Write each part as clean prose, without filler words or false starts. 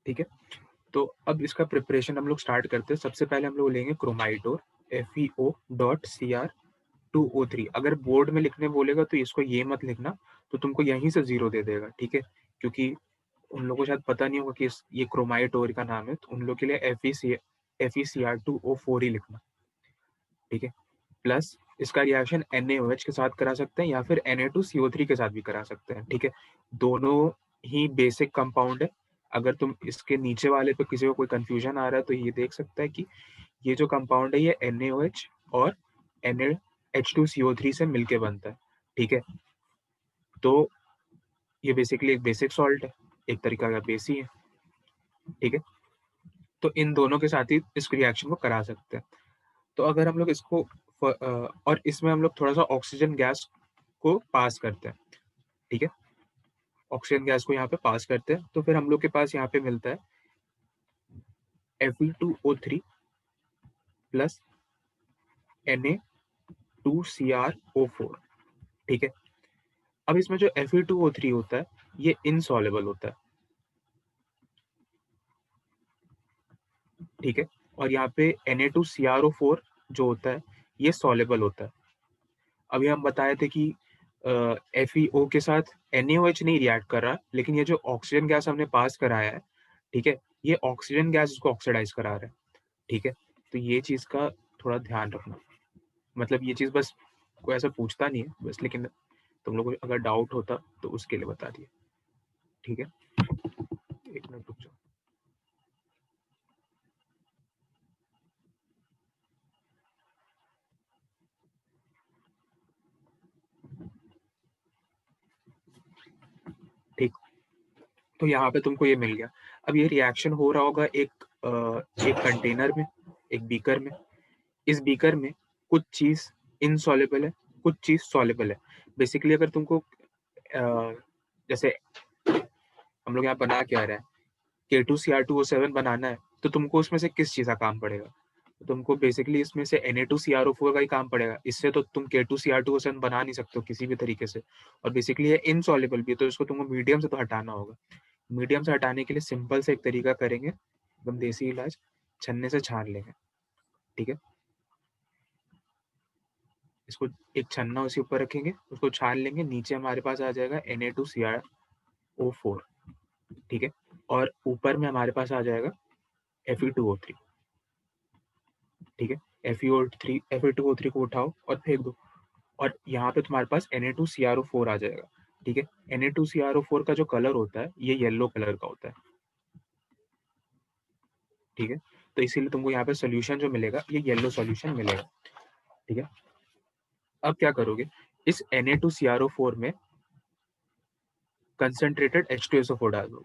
ठीक है। तो अब इसका प्रिपरेशन हम लोग स्टार्ट करते हैं। सबसे पहले हम लोग लेंगे क्रोमाइटोर FeO.Cr2O3। अगर बोर्ड में लिखने बोलेगा तो इसको ये मत लिखना, तो तुमको यहीं से 0 दे देगा, ठीक है? क्योंकि उन लोगों को शायद पता नहीं होगा कि ये क्रोमाइटोर का नाम है, तो उन लोग के लिए FeCr2O4 ही लिखना, ठीक है? प्लस इसका रिएक्शन NaOH के साथ करा सकते हैं या फिर Na2CO3 के साथ भी करा सकते हैं, ठीक है? दोनों ही बेसिक कंपाउंड है। अगर तुम इसके नीचे वाले पे किसी को कोई कंफ्यूजन आ रहा है तो ये देख सकता है कि ये जो कंपाउंड है ये NaOH और NaH2CO3 से मिलके बनता है, ठीक है? तो ये बेसिकली एक बेसिक सॉल्ट है, एक तरीका का बेस ही है, ठीक है? तो इन दोनों के साथ ही इस रिएक्शन को करा सकते हैं। तो अगर हम लोग इसको और इसमें हम लोग थोड़ा-सा ऑक्सीजन गैस को पास करते हैं, ठीक है? ऑक्सीजन गैस को यहाँ पे पास करते हैं, तो फिर हम लोग के पास यहाँ पे मिलता है Fe2O3 प्लस Na2Cr O4, ठीक है? अब इसमें जो Fe2O3 होता है, ये इनसॉल्युबल होता है, ठीक है? और यहाँ पे Na2CrO4 जो होता है, ये सॉल्युबल होता है। अभी हम बताए थे कि FeO के साथ NaOH नहीं रिएक्ट कर रहा, लेकिन ये जो ऑक्सीजन गैस हमने पास कराया है, ठीक है? ये ऑक्सीजन गैस इसको ऑक्सीडाइज़ करा रहा है, ठीक है? तो ये चीज़ का थोड़ा ध्यान रखना। मतलब ये चीज़ बस कोई ऐसा पूछता नहीं है, बस लेकिन तुम लोगों को अगर डाउट होता तो उसके लिए बता दिया, ठीक है? 1 मिनट रुक जाओ। ठीक, तो यहाँ पे तुमको ये मिल गया। अब ये रिएक्शन हो रहा होगा एक कंटेनर में, एक बीकर में। इस बीकर में कुछ चीज़ इनसॉल्युबल है, कुछ चीज़ सॉल्युबल है। बेसिकली अगर तुमको जैसे हम लोग यहाँ बना क्या रहे हैं, K2Cr2O7 बनाना है, तो तुमको उसमें से किस चीज़ का काम पड़ेगा? तो तुमको बेसिकली इसमें से Na2CrO4 का ही काम पड़ेगा। इससे तो तुम K2Cr2O7 बना नहीं सकते हो किसी भी तरीके से, और बेसिकली ये इनसॉल्युबल भी है, तो इसको तुमको मीडियम से तो हटाना होगा। मीडियम से हटाने के लिए सिंपल से एक तरीका करेंगे, एकदम देसी इलाज, छन्ने से छान लेंगे, ठीक है? इसको एक छन्ना उसके ऊपर रखेंगे, उसको छान लेंगे, नीचे हमारे पास आ जाएगा Na2CrO4, ठीक है? और ऊपर में हमारे पास आ जाएगा Fe2O3, ठीक है? Fe2O3 को उठाओ और फेंक दो, और यहाँ पे तुम्हारे पास Na2CrO4 आ जाएगा, ठीक है? Na2CrO4 का जो कलर होता है, ये येलो कलर का होता है, ठीक है? तो इसीलिए तुमको यहाँ पे सॉल्यूशन जो मिलेगा, ये येलो सॉल्यूशन मिलेगा, ठीक है? अब क्या करोगे, इस Na2CrO4 में कंसंट्रेटेड H2SO4 डाल दो,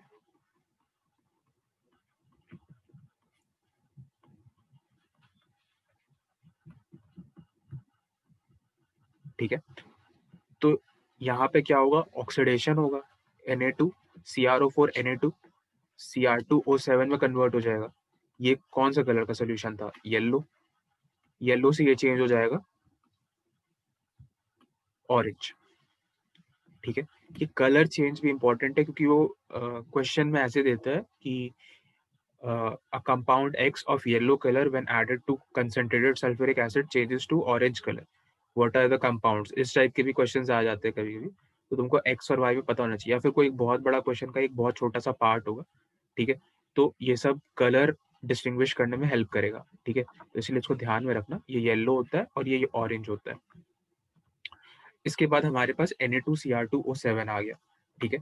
ठीक है? तो यहाँ पे क्या होगा, ऑक्सीडेशन होगा, Na2CrO4 Na2 Cr2O7 में कन्वर्ट हो जाएगा। ये कौन सा कलर का सॉल्यूशन था? येलो। येलो से ये चेंज हो जाएगा ऑरेंज, ठीक है? ये कलर चेंज भी इंपॉर्टेंट है, क्योंकि वो क्वेश्चन में ऐसे देता है कि a compound X of yellow color when added to concentrated sulfuric acid changes to orange color. What are the compounds? इस टाइप के भी क्वेश्चंस आ जाते हैं कभी-कभी, तो तुमको X और Y में पता होना चाहिए, या फिर कोई बहुत बड़ा क्वेश्चन का एक बहुत छोटा सा पार्ट होगा, ठीक है? तो ये सब कलर डिस्टिंग्विश करने में हेल्प करेगा, ठीक है? तो इसलिए इसको ध्यान में रखना, ये येलो होता है और ये ऑरेंज होता है। इसके बाद हमारे पास Na2Cr2O7 आ गया, ठीक है?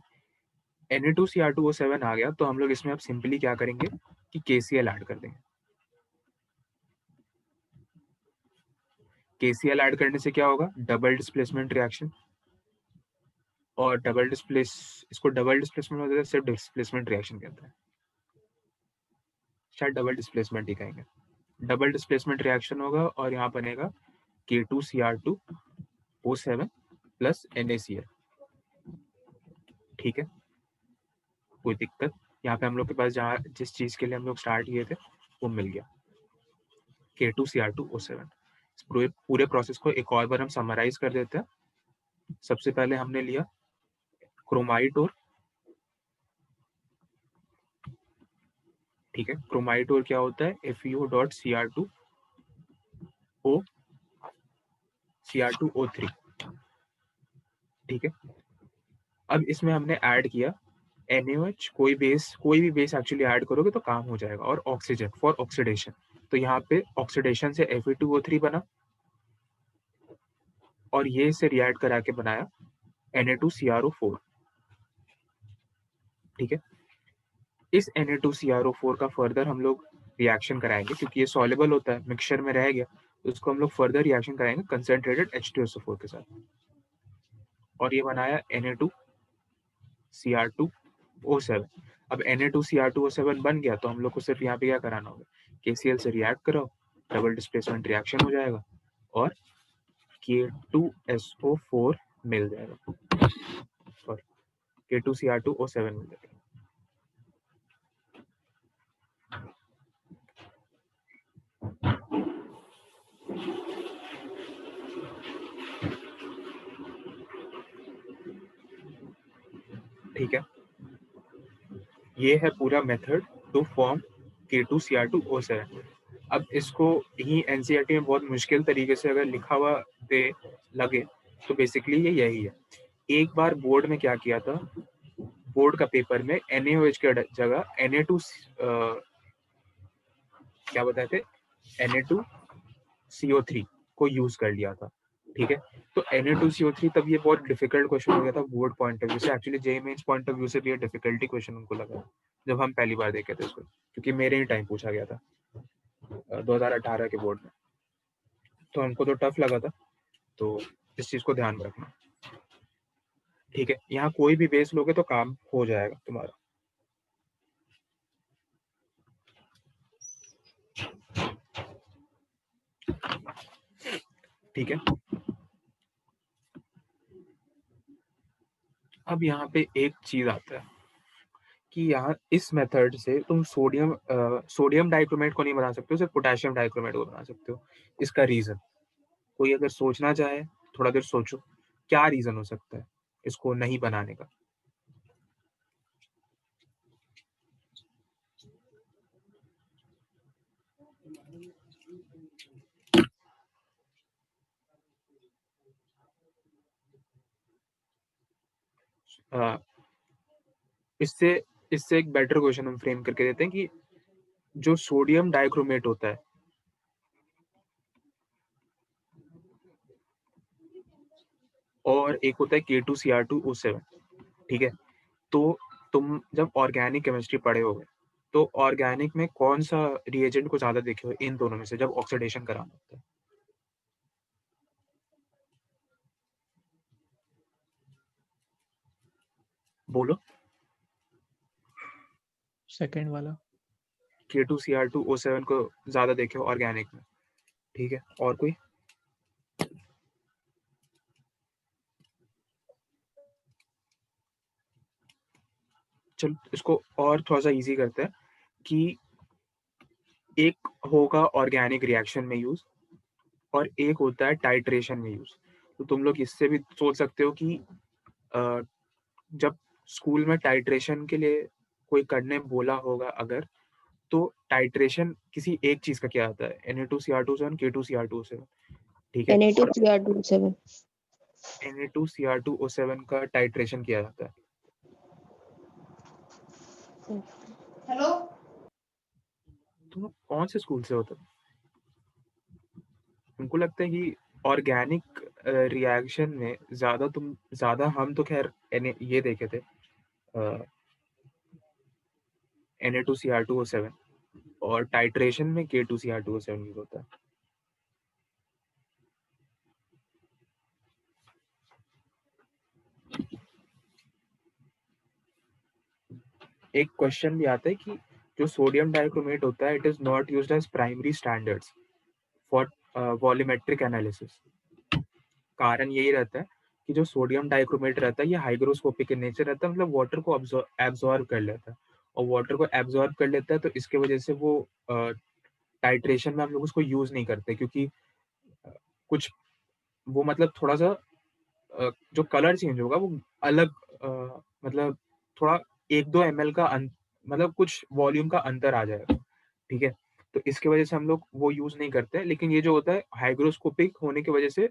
Na2Cr2O7 आ गया, तो हम लोग इसमें अब सिंपली क्या करेंगे कि KCl ऐड कर देंगे। KCl ऐड करने से क्या होगा, डबल डिस्प्लेसमेंट रिएक्शन, और इसको डबल डिस्प्लेसमेंट होता है, सिर्फ डिस्प्लेसमेंट रिएक्शन कहते हैं, शायद डबल डिस्प्लेसमेंट ही कहेंगे। डबल डिस्प्लेसमेंट रिएक्शन होगा और यहाँ बनेगा K2Cr2O7 प्लस NaCl, ठीक है? कोई दिक्कत? यहाँ पे हम लोग के पास जहाँ जिस चीज़ के लिए हम लोग स्टार्ट किए थे वो मिल गया, K2Cr2O7। इस पूरे प्रोसेस को एक और बार हम समराइज कर देते हैं। सबसे पहले हमने लिया क्रोमाइट और ठीक है। क्रोमाइडोर क्या होता है? FeO.Cr2O, ठीक है। अब इसमें हमने ऐड किया NaOH, कोई भी बेस एक्चुअली ऐड करोगे तो काम हो जाएगा, और ऑक्सीजन फॉर ऑक्सीडेशन। तो यहाँ पे ऑक्सीडेशन से Fe2O3 बना, और ये इसे रिएक्ट करा के बनाया Na2CrO4, ठीक है। इस Na2CrO4 का फर्दर हम लोग रिएक्शन कराएंगे, क्योंकि ये सॉल्युबल होता है, मिक्सचर में रह गया, तो उसको हम लोग फर्दर रिएक्शन कराएंगे कंसंट्रेटेड H2SO4 के साथ, और ये बनाया Na2Cr2O7। अब Na2Cr2O7 बन गया, तो हम लोग को सिर्फ यहाँ पे क्या कराना होगा? KCl से रिएक्ट कराओ, डबल डिस्प्लेसमेंट रिएक्शन हो जाएगा, और K2SO4 मिल जाएगा, और K2Cr2O7 मिल जाएगा। ठीक है, ये है पूरा मेथड टू फॉर्म K2Cr2O7। अब इसको ही एनसीईआरटी में बहुत मुश्किल तरीके से अगर लिखा हुआ दे लगे, तो बेसिकली ये यही है। एक बार बोर्ड में क्या किया था, बोर्ड का पेपर में NaOH के जगह Na2 क्या बताए थे, Na2CO3 को यूज कर लिया था, ठीक है। तो Na2CO3 तब ये बहुत डिफिकल्ट क्वेश्चन हो गया था बोर्ड पॉइंट ऑफ व्यू से, actually JEE mains point of view से भी ये डिफिकल्टी क्वेश्चन उनको लगा जब हम पहली बार देखे थे इसको, क्योंकि मेरे ही टाइम पूछा गया था 2018 के बोर्ड में, तो हमको तो टफ लगा था। तो इस चीज को ध्यान में रखना, ठीक है। यहाँ कोई भी बेस लोगे तो काम हो जाएगा तुम्हारा। ठीक है, अब यहाँ पे एक चीज आता है कि यहाँ इस मेथड से तुम सोडियम डाइक्रोमेट को नहीं बना सकते हो, सिर्फ पोटेशियम डाइक्रोमेट को बना सकते हो। इसका रीजन, कोई अगर सोचना चाहे, थोड़ा देर सोचो, क्या रीजन हो सकता है इसको नहीं बनाने का? आ, इससे इससे एक बेटर क्वेश्चन हम फ्रेम करके देते हैं कि जो सोडियम डाइक्रोमेट होता है, और एक होता है K2Cr2O7, ठीक है। तो तुम जब ऑर्गेनिक केमिस्ट्री पढ़े होगे, तो ऑर्गेनिक में कौन सा रिएजेंट को ज्यादा देखे हो इन दोनों में से जब ऑक्सीडेशन कराना होता है? बोलो। सेकंड वाला। K2Cr2O7 को ज्यादा देखे हो ऑर्गेनिक में, ठीक है। और कोई? चलो इसको और थोड़ा सा इजी करते हैं कि एक होगा ऑर्गेनिक रिएक्शन में यूज, और एक होता है टाइट्रेशन में यूज। तो तुम लोग इससे भी सोच सकते हो कि जब स्कूल में टाइट्रेशन के लिए कोई करने बोला होगा अगर, तो टाइट्रेशन किसी एक चीज का क्या आता है? Na2Cr2O7, K2Cr2O7, ठीक है। और Na2Cr2O7 Na2Cr2O7 का टाइट्रेशन किया जाता है। हेलो, तुम कौन से स्कूल से होते? तुमको लगता है कि ऑर्गेनिक रिएक्शन में ज्यादा हम तो खैर ये देखे थे Na2Cr2O7, और टाइट्रेशन में K2Cr2O7 यूज होता है। एक क्वेश्चन भी आता है कि जो सोडियम डाइक्रोमेट होता है, it is not used as primary standards for volumetric analysis. कारण यही रहता है कि जो सोडियम डाइक्रोमेट रहता है, ये हाइग्रोस्कोपिक इन नेचर रहता है, मतलब वाटर को एब्जॉर्ब कर लेता है, और वाटर को एब्जॉर्ब कर लेता है, तो इसके वजह से वो टाइट्रेशन में हम लोग उसको यूज नहीं करते, क्योंकि कुछ वो मतलब थोड़ा सा जो कलर चेंज होगा वो अलग, मतलब थोड़ा 1-2 ml का मतलब कुछ वॉल्यूम का अंतर आ जाएगा, ठीक है? तो इसकी वजह से हम लोग वो यूज़ नहीं करते हैं, लेकिन ये जो होता है हाइग्रोस्कोपिक होने की वजह से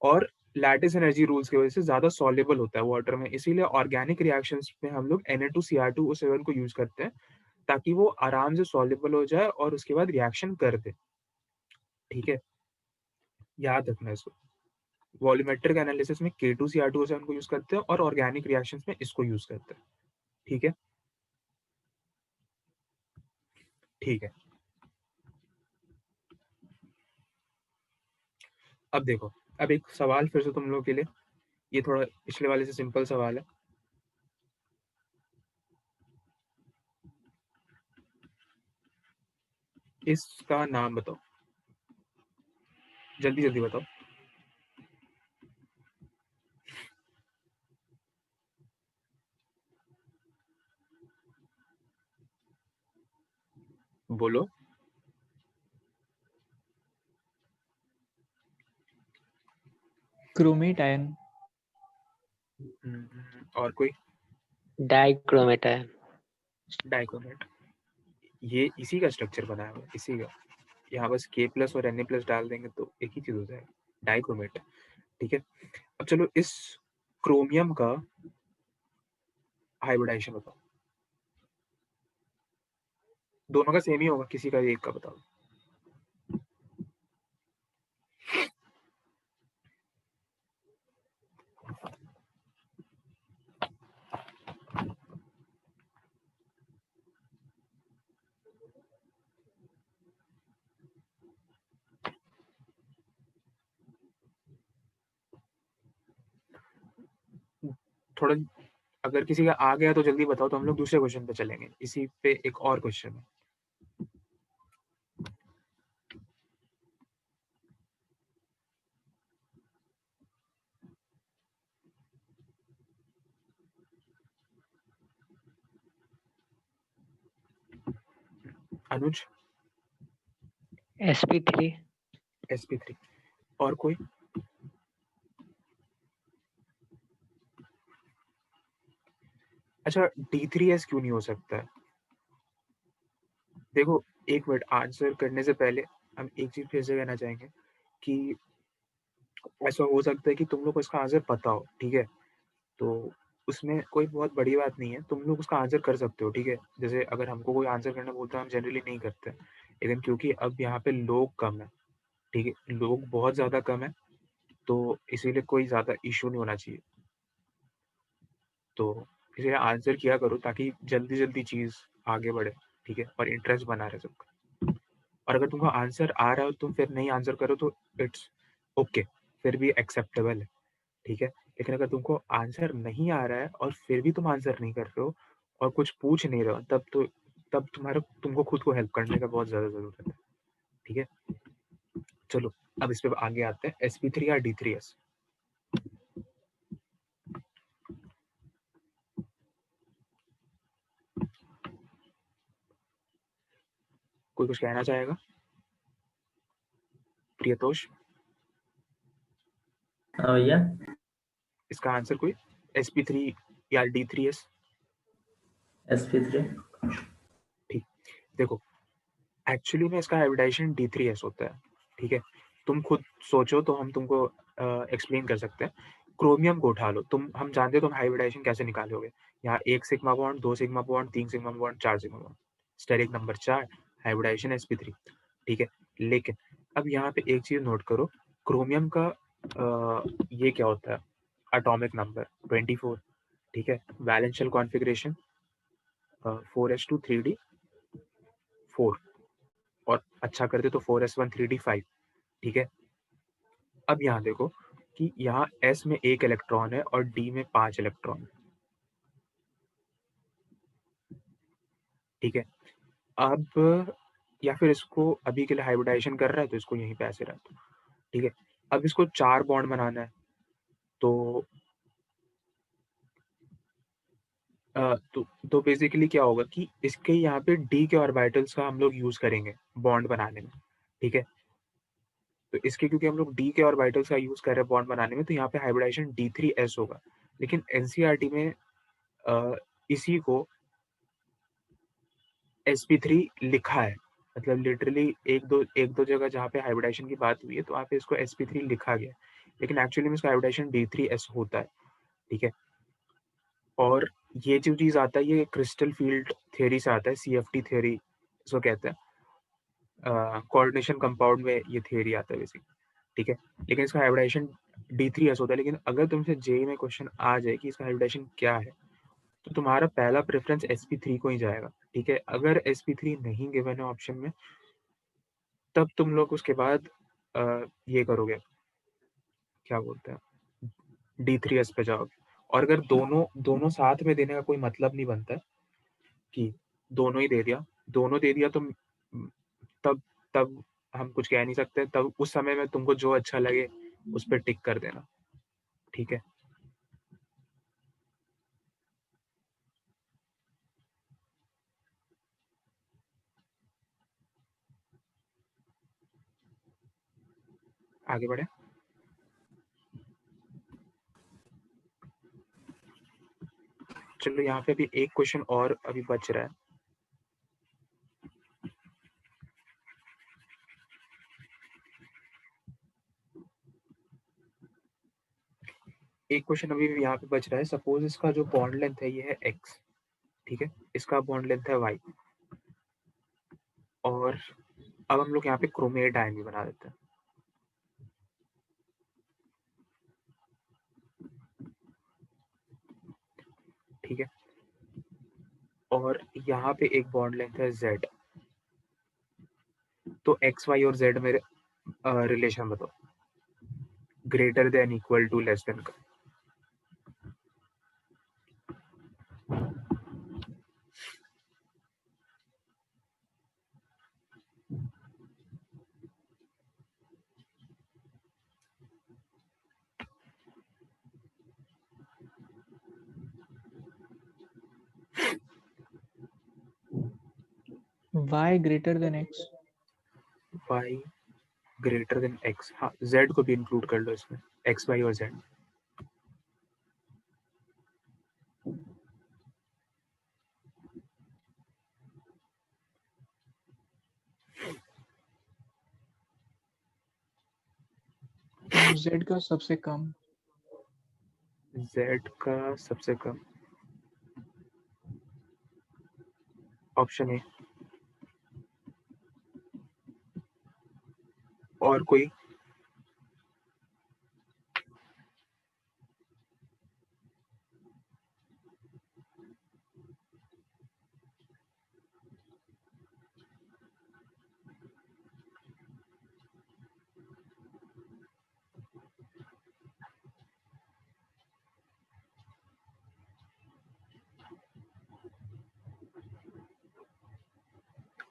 और लैटिस एनर्जी रूल्स की वजह से ज़्यादा सॉल्युबल होता है वाटर में, इसीलिए ऑर्गेनिक रिएक्शंस में हम लोग Na2Cr2O7 को यूज़ करते हैं, ताकि वो आराम से सॉल्युबल हो जाए और उसके बाद रिएक्शन कर दे, ठीक है? याद रखना इसको। वॉल्यूमेट्रिक एनालिसिस में K2Cr2O7 को यूज़ करते हैं और ऑर्गेनिक रिएक्शंस में इसको यूज़ करते हैं, ठीक है? ठीक है। अब देखो, अब एक सवाल फिर से तुम लोगों के लिए, ये थोड़ा पिछले वाले से सिंपल सवाल है। इसका नाम बताओ, जल्दी-जल्दी बताओ। बोलो। Chromate ion. और कोई? Dichromate ion. डाइक्रोमेट। ये इसी का स्ट्रक्चर बनाया हुआ है, इसी का। यहाँ बस K+ और Na+ डाल देंगे तो एक ही चीज़ हो जाएगा, डाइक्रोमेट, ठीक है? अब चलो इस क्रोमियम का हाइब्रिडाइजेशन बताओ। दोनों का सेम ही होगा, किसी का एक का बताओ। थोड़ा अगर किसी का आ गया तो जल्दी बताओ, तो हम लोग दूसरे क्वेश्चन पे चलेंगे। इसी पे एक और क्वेश्चन है। अनुज। sp3। sp3। और कोई? अच्छा, D3S क्यों नहीं हो सकता है? देखो, एक मिनट, आंसर करने से पहले हम एक चीज फिर से कहना चाहेंगे कि ऐसा हो सकता है कि तुम लोग को इसका आंसर पता हो, ठीक है? तो उसमें कोई बहुत बड़ी बात नहीं है, तुम लोग उसका आंसर कर सकते हो, ठीक है? जैसे अगर हमको कोई आंसर करना बोलता है, हम जनरली नहीं करते, लेकिन क्योंकि अब यहाँ पे लोग कम है, ठीक है? लोग बहुत ज़्यादा कम है, तो इसीलिए कोई ज़्यादा इश्यू नहीं होना चाहिए। तो इसलिए आंसर किया करो ताकि जल्दी-जल्दी चीज़ आगे बढ़े, ठीक है? और इंटरेस्ट बना रहे सबका। और अगर तुमको आंसर आ रहा है और तुम फिर नहीं आंसर करो तो इट्स ओके, फिर भी एक्सेप्टेबल है, ठीक है? लेकिन अगर तुमको आंसर नहीं आ रहा है और फिर भी तुम आंसर नहीं कर रहे हो और कुछ पूछ नहीं रहे हो, तब तुमको खुद को हेल्प करने का बहुत ज़्यादा ज़रूरत है, ठीक है? चलो, अब इस पे आगे आते हैं, sp3 या D3S? कोई कुछ कहना चाहेगा? प्रियतोष? भैया इसका आंसर कोई? sp3 या D3S? sp3। ठीक। देखो, एक्चुअली में इसका हाइब्रिडाइजेशन D3S होता है, ठीक है? तुम खुद सोचो तो हम तुमको एक्सप्लेन कर सकते हैं। क्रोमियम को उठा लो, हम जानते हो तुम हाइब्रिडाइजेशन कैसे निकालोगे। यहाँ 1 sigma bond, 2 sigma bond, 3 sigma bond, 4 sigma bond. Steric number 4, hybridisation sp3, ठीक है? लेकिन अब यहाँ पे एक चीज़ नोट करो, क्रोमियम का ये क्या होता है? एटॉमिक नंबर 24, ठीक है? Valence shell configuration 4s2 3d 4, और अच्छा करते तो 4s1 3d 5, ठीक है? अब यहाँ देखो कि यहाँ s में 1 इलेक्ट्रॉन है और d में 5 इलेक्ट्रॉन है, ठीक है? अब या फिर इसको अभी के लिए हाइब्रिडाइजेशन कर रहा है तो इसको यहीं पे ऐसे रहता, ठीक है? अब इसको 4 बॉन्ड बनाना है, तो तो बेसिकली क्या होगा कि इसके यहाँ पे d के ऑर्बिटल्स का हम लोग यूज़ करेंगे बॉन्ड बनाने में, ठीक है? तो इसके क्योंकि हम लोग d के ऑर्बिटल्स का यूज़ कर रहे हैं बॉन्ड बनाने में, तो यहाँ पे हाइब्रिडाइजेशन D3S होगा। लेकिन एनसीईआरटी में इसी को sp3 लिखा है, मतलब लिटरली एक दो जगह जहाँ पे हाइब्रिडाइजेशन की बात हुई है तो वहाँ पे इसको sp3 लिखा गया है, लेकिन एक्चुअली में इसका हाइब्रिडाइजेशन d3s होता है, ठीक है। और ये जो चीज़ आता है ये क्रिस्टल फील्ड थ्योरी से आता है, CFT थ्योरी इसको कहते हैं, कोऑर्डिनेशन कंपाउंड में ये थ्योरी आता है बेसिकली, ठीक है। लेकिन इसका हाइब्रिडाइजेशन d3s होता है। लेकिन अगर तुमसे जेईई में क्वेश्चन आ जाए कि इसका हाइब्रिडाइजेशन क्या है, तो तुम्हारा पहला प्रेफरेंस sp3 को ही जाएगा, ठीक है। अगर sp3 नहीं गिवन है ऑप्शन में, तब तुम लोग उसके बाद ये करोगे, क्या बोलते हैं, d3s पे जाओगे। और अगर दोनों साथ में देने का कोई मतलब नहीं बनता है कि दोनों दे दिया तो तब तब हम कुछ कह नहीं सकते, तब उस समय में तुमको जो अच्छा लगे उस पर टिक कर देना, ठीक है। आगे बढ़े। चलो यहाँ पे अभी एक क्वेश्चन और अभी बच रहा है। एक क्वेश्चन अभी भी यहाँ पे बच रहा है। सपोज इसका जो बॉन्ड लेंथ है ये है x, ठीक है, इसका बॉन्ड लेंथ है y, और अब हम लोग यहाँ पे क्रोमेट आयन भी बना देते हैं, ठीक है। और यहाँ पे एक बॉन्ड लेंथ है z, तो x y और z मेरे रिलेशन बताओ, greater than equal to less than का। y greater than x. y greater than x, हाँ z को भी इंक्लूड कर लो इसमें, x y और z। तो z का सबसे कम। z का सबसे कम ऑप्शन है, और कोई?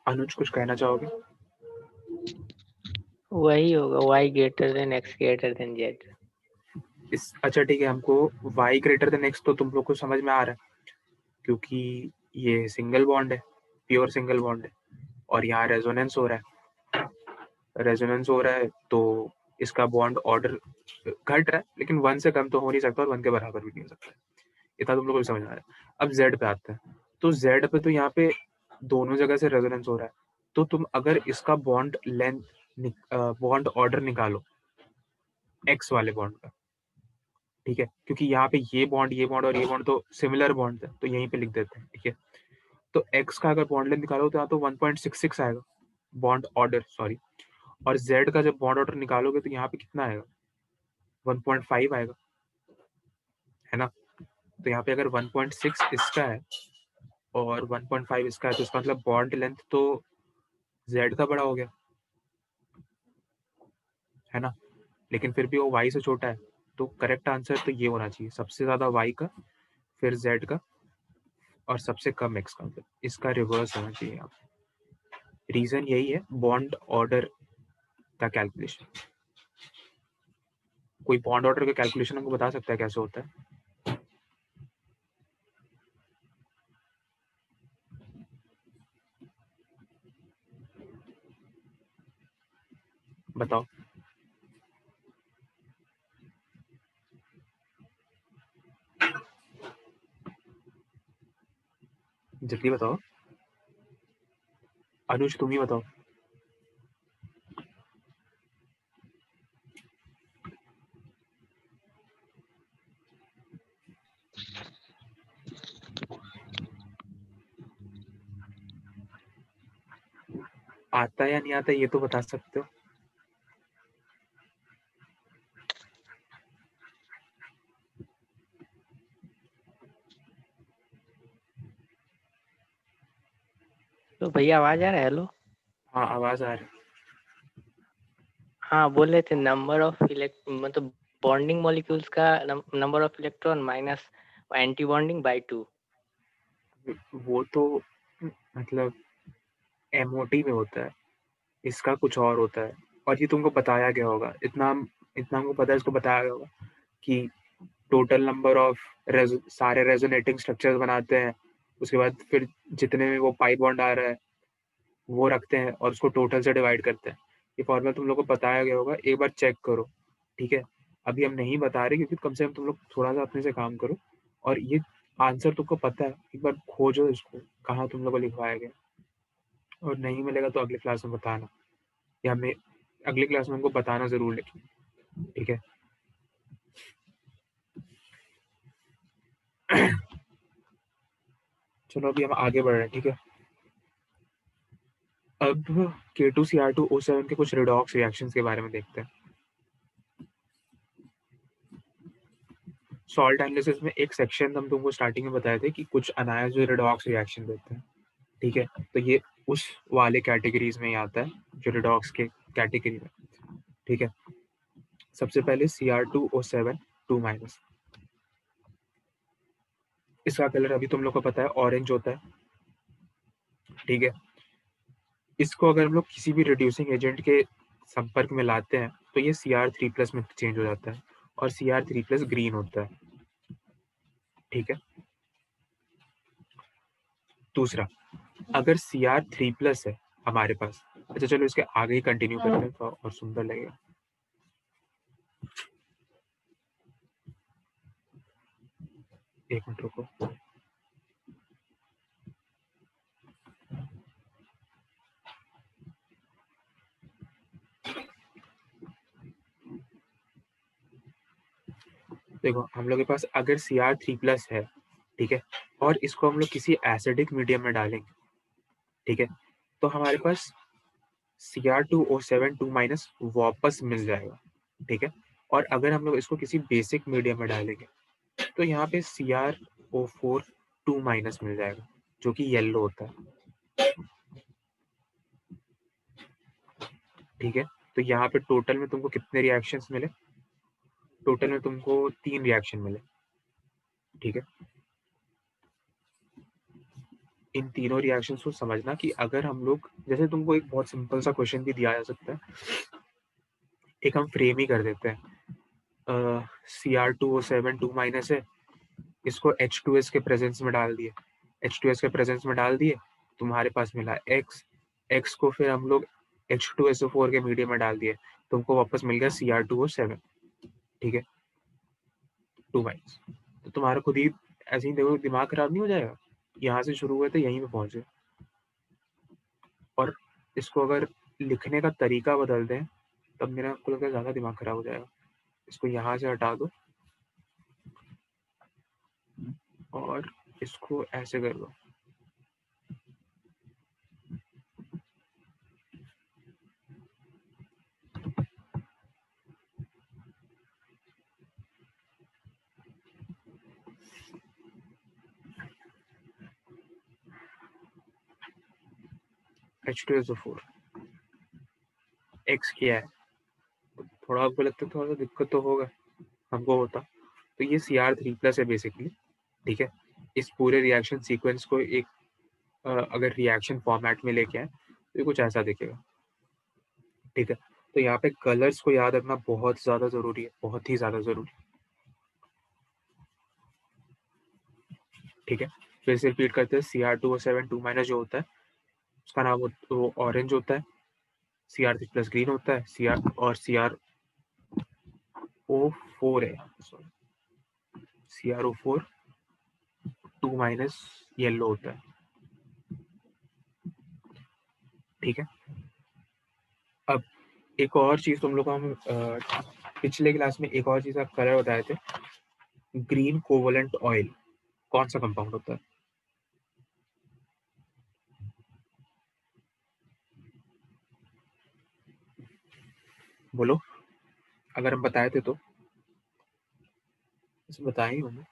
अनुज कुछ कहना चाहोगे? वही होगा, y greater than x greater than z। अच्छा ठीक है, हमको y ग्रेटर देन x तो तुम लोग को समझ में आ रहा है, क्योंकि ये सिंगल बॉन्ड है, प्योर सिंगल बॉन्ड है, और यहाँ रेजोनेंस हो रहा है, तो इसका बॉन्ड ऑर्डर घट रहा है, लेकिन 1 से कम तो हो नहीं सकता और 1 के बराबर भी नहीं हो सकता। इतना तुम लोग को समझ में आ रहा है। अब z पे आते हैं, तो z पे तो यहाँ पे दोनों जगह से रेजोनेंस हो रहा है, तो तुम अगर इसका बॉन्ड लेंथ, बॉन्ड ऑर्डर निकालो x वाले बॉन्ड का, ठीक है, क्योंकि यहाँ पे ये बॉन्ड और ये बॉन्ड तो सिमिलर बॉन्ड है, तो यहीं पे लिख देते हैं, ठीक है। तो x का अगर बॉन्ड लेंथ निकालो तो यहाँ तो 1.66 आएगा, बॉन्ड ऑर्डर सॉरी, और z का जब बॉन्ड ऑर्डर निकालोगे तो यहाँ पे कितना आएगा, 1.5 आएगा, है ना। तो यहाँ पे अगर 1.6 इसका है और 1.5 इसका है, तो इसका मतलब बॉन्ड लेंथ तो z का बड़ा हो गया, है ना। लेकिन फिर भी वो y से छोटा है, तो करेक्ट आंसर तो ये होना चाहिए, सबसे ज्यादा y का, फिर z का, और सबसे कम x का, मतलब इसका रिवर्स होना चाहिए यहाँ पे। रीजन यही है बॉन्ड ऑर्डर का कैलकुलेशन। कोई बॉन्ड ऑर्डर का कैलकुलेशन हमको बता सकता है कैसे होता है? बताओ, जल्दी बताओ। अनुज तुम ही बताओ। आता है या नहीं आता ये तो बता सकते हो। तो भैया आवाज आ रहा है? हेलो। हाँ आवाज आ रही है। हाँ, बोल रहे थे नंबर ऑफ मतलब बॉन्डिंग मॉलिक्यूल्स का number of electron minus anti bonding by 2। वो तो मतलब एमओटी में होता है, इसका कुछ और होता है और ये तुमको बताया गया होगा, इतना हमको पता है, इसको बताया गया होगा कि टोटल नंबर ऑफ सारे रेजोनेटिंग स्ट्रक्चर्स बनाते हैं, उसके बाद फिर जितने में वो पाई बॉन्ड आ रहा है वो रखते हैं और उसको टोटल से डिवाइड करते हैं। ये फॉर्मूला तुम लोग को बताया गया होगा, एक बार चेक करो, ठीक है। अभी हम नहीं बता रहे क्योंकि कम से कम तुम लोग थोड़ा सा अपने से काम करो, और ये आंसर तुमको पता है, एक बार खोजो इसको कहाँ तुम लोग को लिखवाया गया, और नहीं मिलेगा तो अगली क्लास में बताना, या हमें अगली क्लास में हमको बताना जरूर, लेकिन ठीक है। चलो अभी हम आगे बढ़ रहे हैं, ठीक है। अब K2Cr2O7 के कुछ रिडॉक्स रिएक्शंस के बारे में देखते हैं। सॉल्ट एनालिसिस में एक सेक्शन हम तुमको स्टार्टिंग में बताए थे कि कुछ अनायस जो रिडॉक्स रिएक्शन देते हैं, ठीक है। तो ये उस वाले कैटेगरीज में ही आता है जो रिडॉक्स के कैटेगरी में, ठीक है। सबसे पहले Cr2O7 2-, इसका कलर अभी तुम लोग को पता है ऑरेंज होता है, ठीक है। इसको अगर हम लोग किसी भी रिड्यूसिंग एजेंट के संपर्क में लाते हैं तो ये Cr3+ में चेंज हो जाता है और Cr3+ ग्रीन होता है, ठीक है। दूसरा, अगर Cr3+ है हमारे पास, अच्छा चलो इसके आगे ही कंटिन्यू करते हैं तो और सुंदर लगेगा। एक मिनट रुको। देखो हम लोग के पास अगर Cr3+ है, ठीक है, और इसको हम लोग किसी एसिडिक मीडियम में डालेंगे, ठीक है, तो हमारे पास Cr2O7 2- वापस मिल जाएगा, ठीक है। और अगर हम लोग इसको किसी बेसिक मीडियम में डालेंगे तो यहाँ पे CrO4 2- मिल जाएगा जो कि येलो होता है, ठीक है। तो यहाँ पे टोटल में तुमको कितने रिएक्शंस मिले? टोटल में तुमको 3 रिएक्शन मिले, ठीक है। इन तीनों रिएक्शंस को समझना कि अगर हम लोग, जैसे तुमको एक बहुत सिंपल सा क्वेश्चन भी दिया जा सकता है, एक हम फ्रेम ही कर देते हैं। Cr2O7 2- है, इसको H2S के प्रेजेंस में डाल दिए, H2S के प्रेजेंस में डाल दिए, तुम्हारे पास मिला X को फिर हम लोग H2SO4 के मीडियम में डाल दिए, तुमको वापस मिल गया Cr2O7, ठीक है, 2-। तो तुम्हारा खुद ही ऐसे ही देखो दिमाग खराब नहीं हो जाएगा, यहाँ से शुरू हुए थे यहीं पे पहुंचे। और इसको अगर लिखने का तरीका बदल दें तब मेरा को लगता है ज़्यादा दिमाग खराब हो जाएगा। इसको यहाँ से हटा दो और इसको ऐसे कर दो, H2SO4 X किया है, थोड़ा आपको लगता है थोड़ा सा दिक्कत तो होगा, हमको होता। तो ये Cr3+ है बेसिकली, ठीक है। इस पूरे रिएक्शन सीक्वेंस को एक अगर रिएक्शन फॉर्मेट में लेके आए तो ये कुछ ऐसा दिखेगा, ठीक है। तो यहाँ पे कलर्स को याद रखना बहुत ज़्यादा ज़रूरी है, बहुत ही ज़्यादा ज़रूरी, ठीक है। फिर से रिपीट करते हैं, Cr2O7 2- जो होता है उसका नाम वो ऑरेंज होता है, Cr3+ ग्रीन होता है, और CrO4 है, सॉरी CrO4 2- येलो होता है। ठीक है। अब एक और चीज तुम लोग को हम पिछले क्लास में एक और चीज का कलर बताए थे, ग्रीन कोवलेंट ऑयल कौन सा कंपाउंड होता है? बोलो, अगर हम बताए थे तो बताए ही होंगे।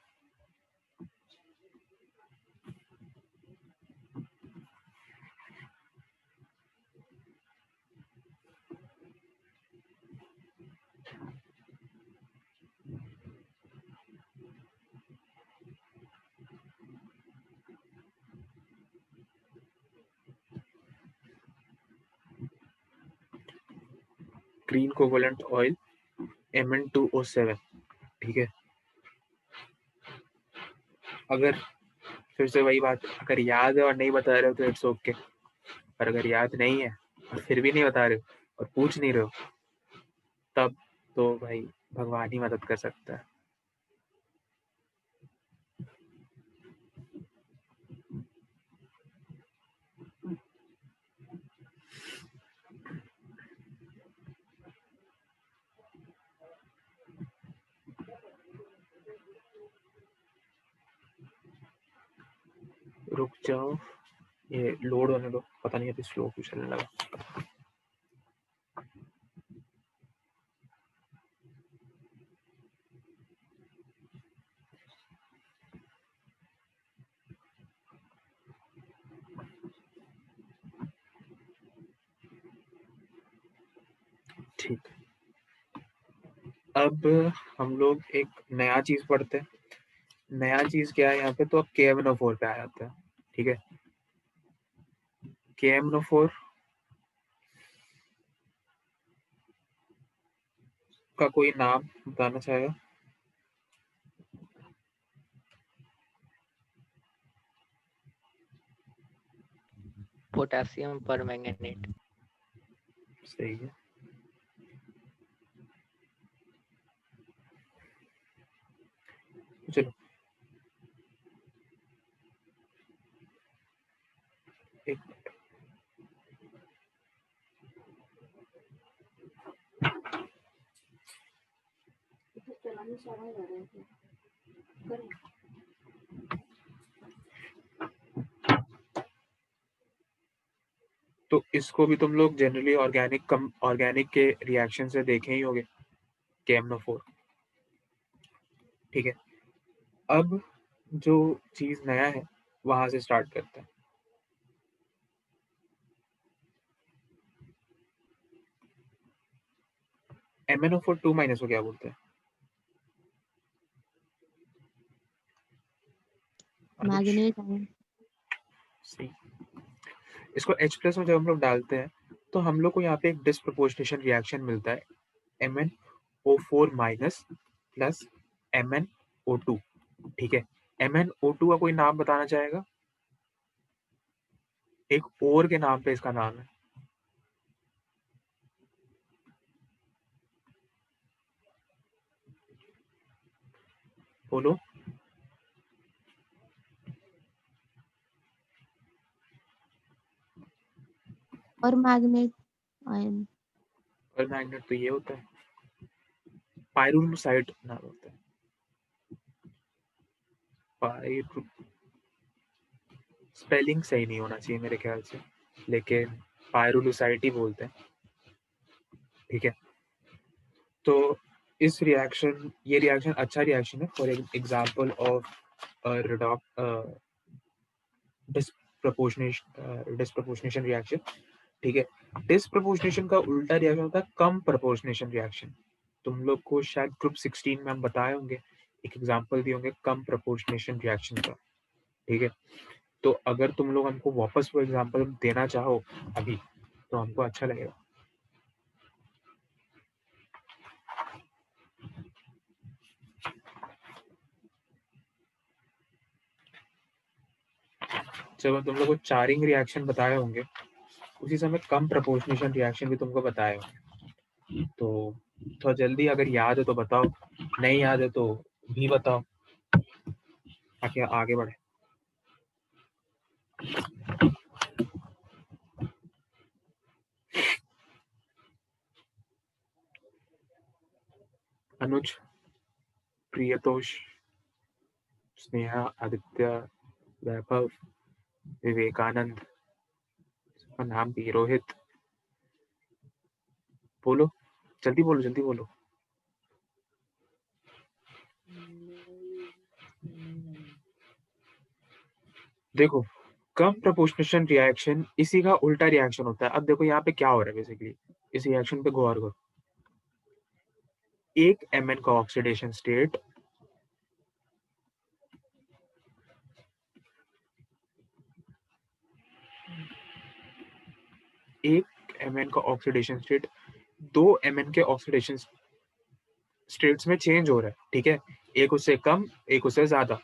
ग्रीन कोवलेंट ऑयल Mn2O7, ठीक है। अगर फिर से वही बात, अगर याद है और नहीं बता रहे हो तो इट्स ओके, पर अगर याद नहीं है और फिर भी नहीं बता रहे हो और पूछ नहीं रहे हो, तब तो भाई भगवान ही मदद कर सकता है। रुक जाओ, ये लोड होने दो, पता नहीं अभी स्लो क्यों चलने लगा। ठीक, अब हम लोग एक नया चीज पढ़ते हैं। नया चीज क्या है यहाँ पे, तो अब KMnO4 पे आ जाता है। ठीक है, KMnO4 का कोई नाम बताना चाहेगा? Potassium permanganate. सही है। चलो एक तो इसको भी तुम लोग जनरली ऑर्गेनिक के रिएक्शन से देखे ही होंगे, KMnO4। ठीक है, अब जो चीज नया है वहां से स्टार्ट करते हैं। MnO4 2- को क्या बोलते हैं? अनुज? Magnet ion. सही। इसको H+ में जब हम लोग डालते हैं तो हम लोग को यहाँ पे एक डिस्प्रपोर्शनेशन रिएक्शन मिलता है, MnO4- प्लस MnO2। ठीक है, MnO2 का कोई नाम बताना चाहेगा? एक और के नाम पे इसका नाम है, बोलो। और मैग्नेट आयन। और मैग्नेट तो ये होता है, पाइरोलुसाइड नाम होता है। पायरू स्पेलिंग सही नहीं होना चाहिए मेरे ख्याल से, लेकिन पायरोलुसाइड ही बोलते हैं। ठीक है, तो इस रिएक्शन, ये रिएक्शन अच्छा रिएक्शन है for example of disproportionation reaction. ठीक है, डिस्प्रपोर्शनेशन का उल्टा रिएक्शन होता है कम प्रपोर्शनेशन रिएक्शन। तुम लोग को शायद ग्रुप 16 में हम बताए होंगे, एक एग्जांपल दिए होंगे कम प्रपोर्शनेशन रिएक्शन का। ठीक है, तो अगर तुम लोग हमको वापस वो एग्जांपल देना चाहो अभी तो हमको अच्छा लगेगा। जब तुम लोग को चारिंग रिएक्शन बताए होंगे उसी समय कम प्रपोर्शनेशन रिएक्शन भी तुमको बताए होंगे, तो थोड़ा जल्दी अगर याद है तो बताओ, नहीं याद है तो भी बताओ ताकि आगे बढ़े। अनुज, प्रियतोष, स्नेहा, आदित्य, वैभव, विवेकानंद, इसका नाम भी रोहित। बोलो, जल्दी बोलो, जल्दी बोलो। देखो, कम प्रोपोर्शनल रिएक्शन इसी का उल्टा रिएक्शन होता है। अब देखो यहाँ पे क्या हो रहा है बेसिकली, इस रिएक्शन पे गौर करो। एक Mn का ऑक्सीडेशन स्टेट दो Mn के ऑक्सीडेशन स्टेट्स में चेंज हो रहा है, ठीक है। एक उससे कम, एक उससे ज्यादा,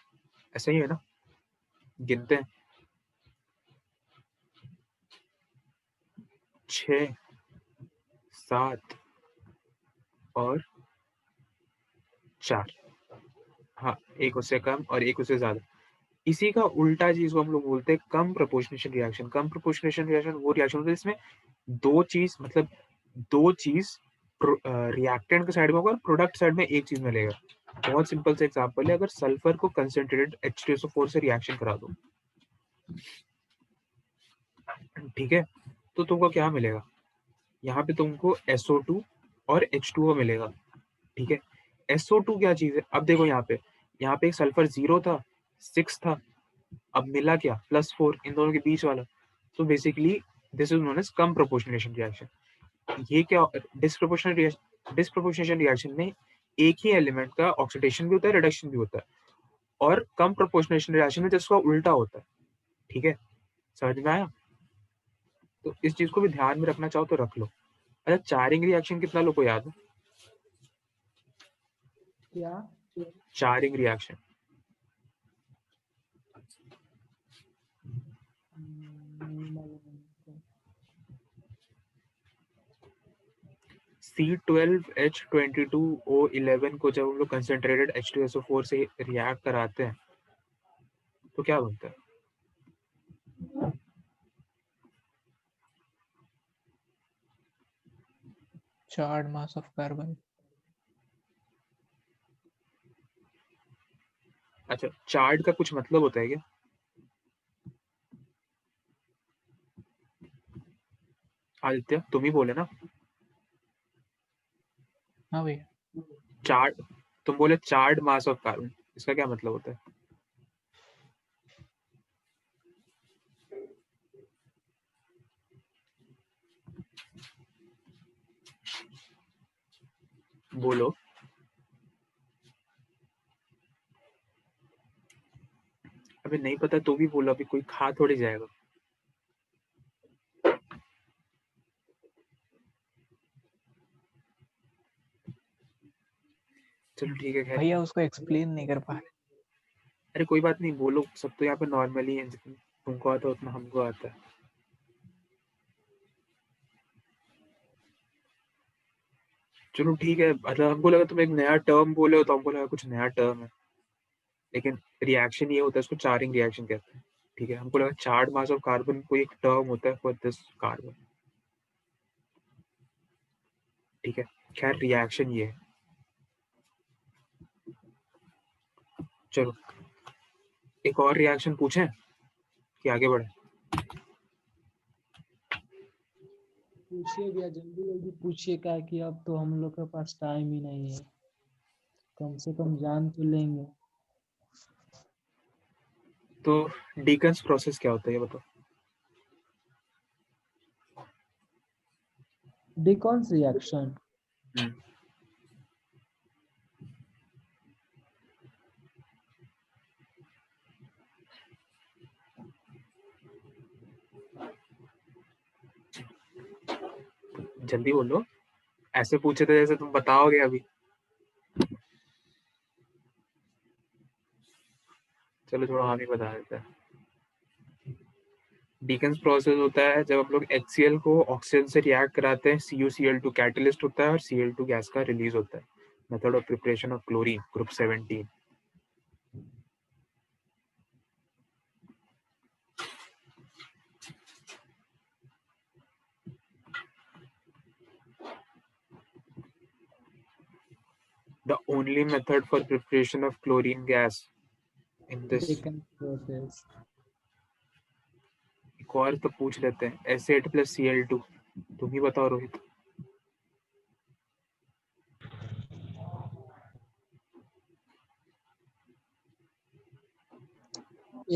ऐसा ही है ना। गिनते हैं, 6, 7 और 4। हाँ, एक उससे कम और एक उससे ज्यादा। इसी का उल्टा चीज को हम लोग बोलते हैं कम प्रोपोर्शनल रिएक्शन। कम प्रोपोर्शनल रिएक्शन वो रिएक्शन होता है जिसमें दो चीज रिएक्टेंट के साइड में होगा और प्रोडक्ट साइड में एक चीज मिलेगा। बहुत सिंपल सा एग्जांपल है, अगर सल्फर को कंसंट्रेटेड H2SO4 से रिएक्शन करा दो, ठीक है, तो तुमको क्या मिलेगा? यहाँ पे तुमको SO2 और H2O मिलेगा, ठीक है। SO2 क्या चीज है? अब देखो यहाँ पे एक सल्फर 0 था, 6 था, अब मिला क्या? +4, इन दोनों के बीच वाला। तो basically this is known as comproportional reaction. ये क्या, डिस्प्रोपोर्शनल रिएक्शन में एक ही एलिमेंट का ऑक्सीडेशन भी होता है, रिडक्शन भी होता है, और कम प्रोपोर्शनल रिएक्शन में जिसका उल्टा होता है, ठीक है। समझ में आया? तो इस चीज को भी ध्यान में रखना चाहो तो रख लो। अच्छा, चारिंग रिएक्शन कितना लोग को याद है? क्या? चारिंग रिएक्शन नहीं मालूम हमको। C12H22O11 को जब हम लोग कंसंट्रेटेड H2SO4 से रिएक्ट कराते हैं तो क्या बनता है? Charred mass of carbon. अच्छा, चार्ड का कुछ मतलब होता है क्या? आदित्य, तुम ही बोले ना। हाँ भैया। चार्ड, तुम बोले चार्ड मास ऑफ कार्बन, इसका क्या मतलब होता है? बोलो। अभी नहीं पता तो भी बोलो, अभी कोई खा थोड़ी जाएगा। चलो ठीक है, खैर। भैया उसको एक्सप्लेन नहीं कर पा रहे। अरे कोई बात नहीं, बोलो, सब तो यहाँ पे नॉर्मली है, जितना तुमको आता है उतना हमको आता है। चलो ठीक है, मतलब हमको लगा तुम एक नया टर्म बोले हो, तो हमको लगा कुछ नया टर्म है, लेकिन रिएक्शन ये होता है, इसको चारिंग रिएक्शन कहते हैं, ठीक है। हमको लगा चार्ड मास ऑफ कार्बन कोई एक टर्म होता है फॉर दिस कार्बन, ठीक है। खैर, रिएक्शन ये है। चलो, एक और रिएक्शन पूछें कि आगे बढ़े? पूछिए भैया, जल्दी जल्दी पूछिए, क्या कि अब तो हम लोग के पास टाइम ही नहीं है, कम से कम जान तो लेंगे। तो डीकन्स प्रोसेस क्या होता है ये बताओ। डिकॉन्स रिएक्शन। जल्दी बोलो, ऐसे पूछे थे जैसे तुम बताओगे अभी। चलो थोड़ा हम ही बता देते हैं। डीकन्स प्रोसेस होता है जब हम लोग HCl को ऑक्सीजन से रिएक्ट कराते हैं, CuCl2 कैटलिस्ट होता है और Cl2 गैस का रिलीज होता है। Method of preparation of chlorine, group 17। The only method for preparation of chlorine gas in this. Decant process. एक और तो पूछ लेते हैं, H8 plus Cl2. तुम ही बताओ रोहित.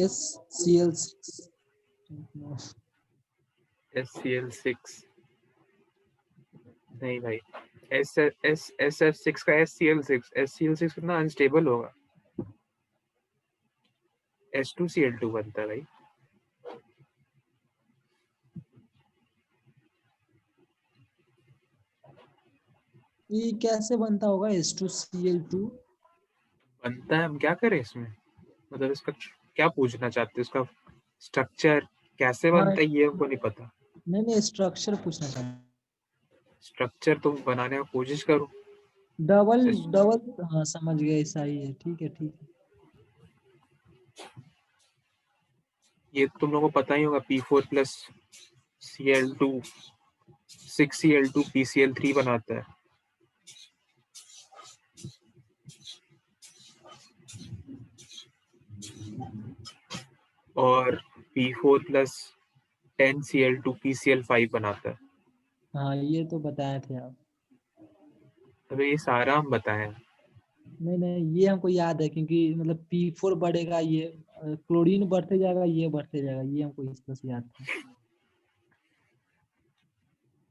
SCl6. SCl6 नहीं भाई, SF6 का SCl6 कितना अनस्टेबल होगा. H2Cl2 बनता है भाई. ये कैसे बनता होगा H2Cl2? बनता है, हम क्या करें इसमें, मतलब इसका क्या पूछना चाहते हैं, इसका स्ट्रक्चर कैसे हाँ, बनता है ये हमको नहीं पता. नहीं स्ट्रक्चर पूछना चाहता स्ट्रक्चर तुम बनाने की कोशिश करो. डबल Just- डबल हाँ समझ गया, ऐसा ही है, ठीक है ठीक है। ये तुम लोगों को पता ही होगा, P4 plus Cl2 6Cl2 PCl3 बनाता है. और P4 plus 10Cl2 PCl5 बनाता है. हाँ ये तो बताए थे आप। अबे ये सारा हम बताएं. नहीं ये हमको याद है, क्योंकि मतलब P4 बढ़ेगा, ये क्लोरीन बढ़ते जाएगा, ये बढ़ते जाएगा, ये हमको इस तरह से याद था।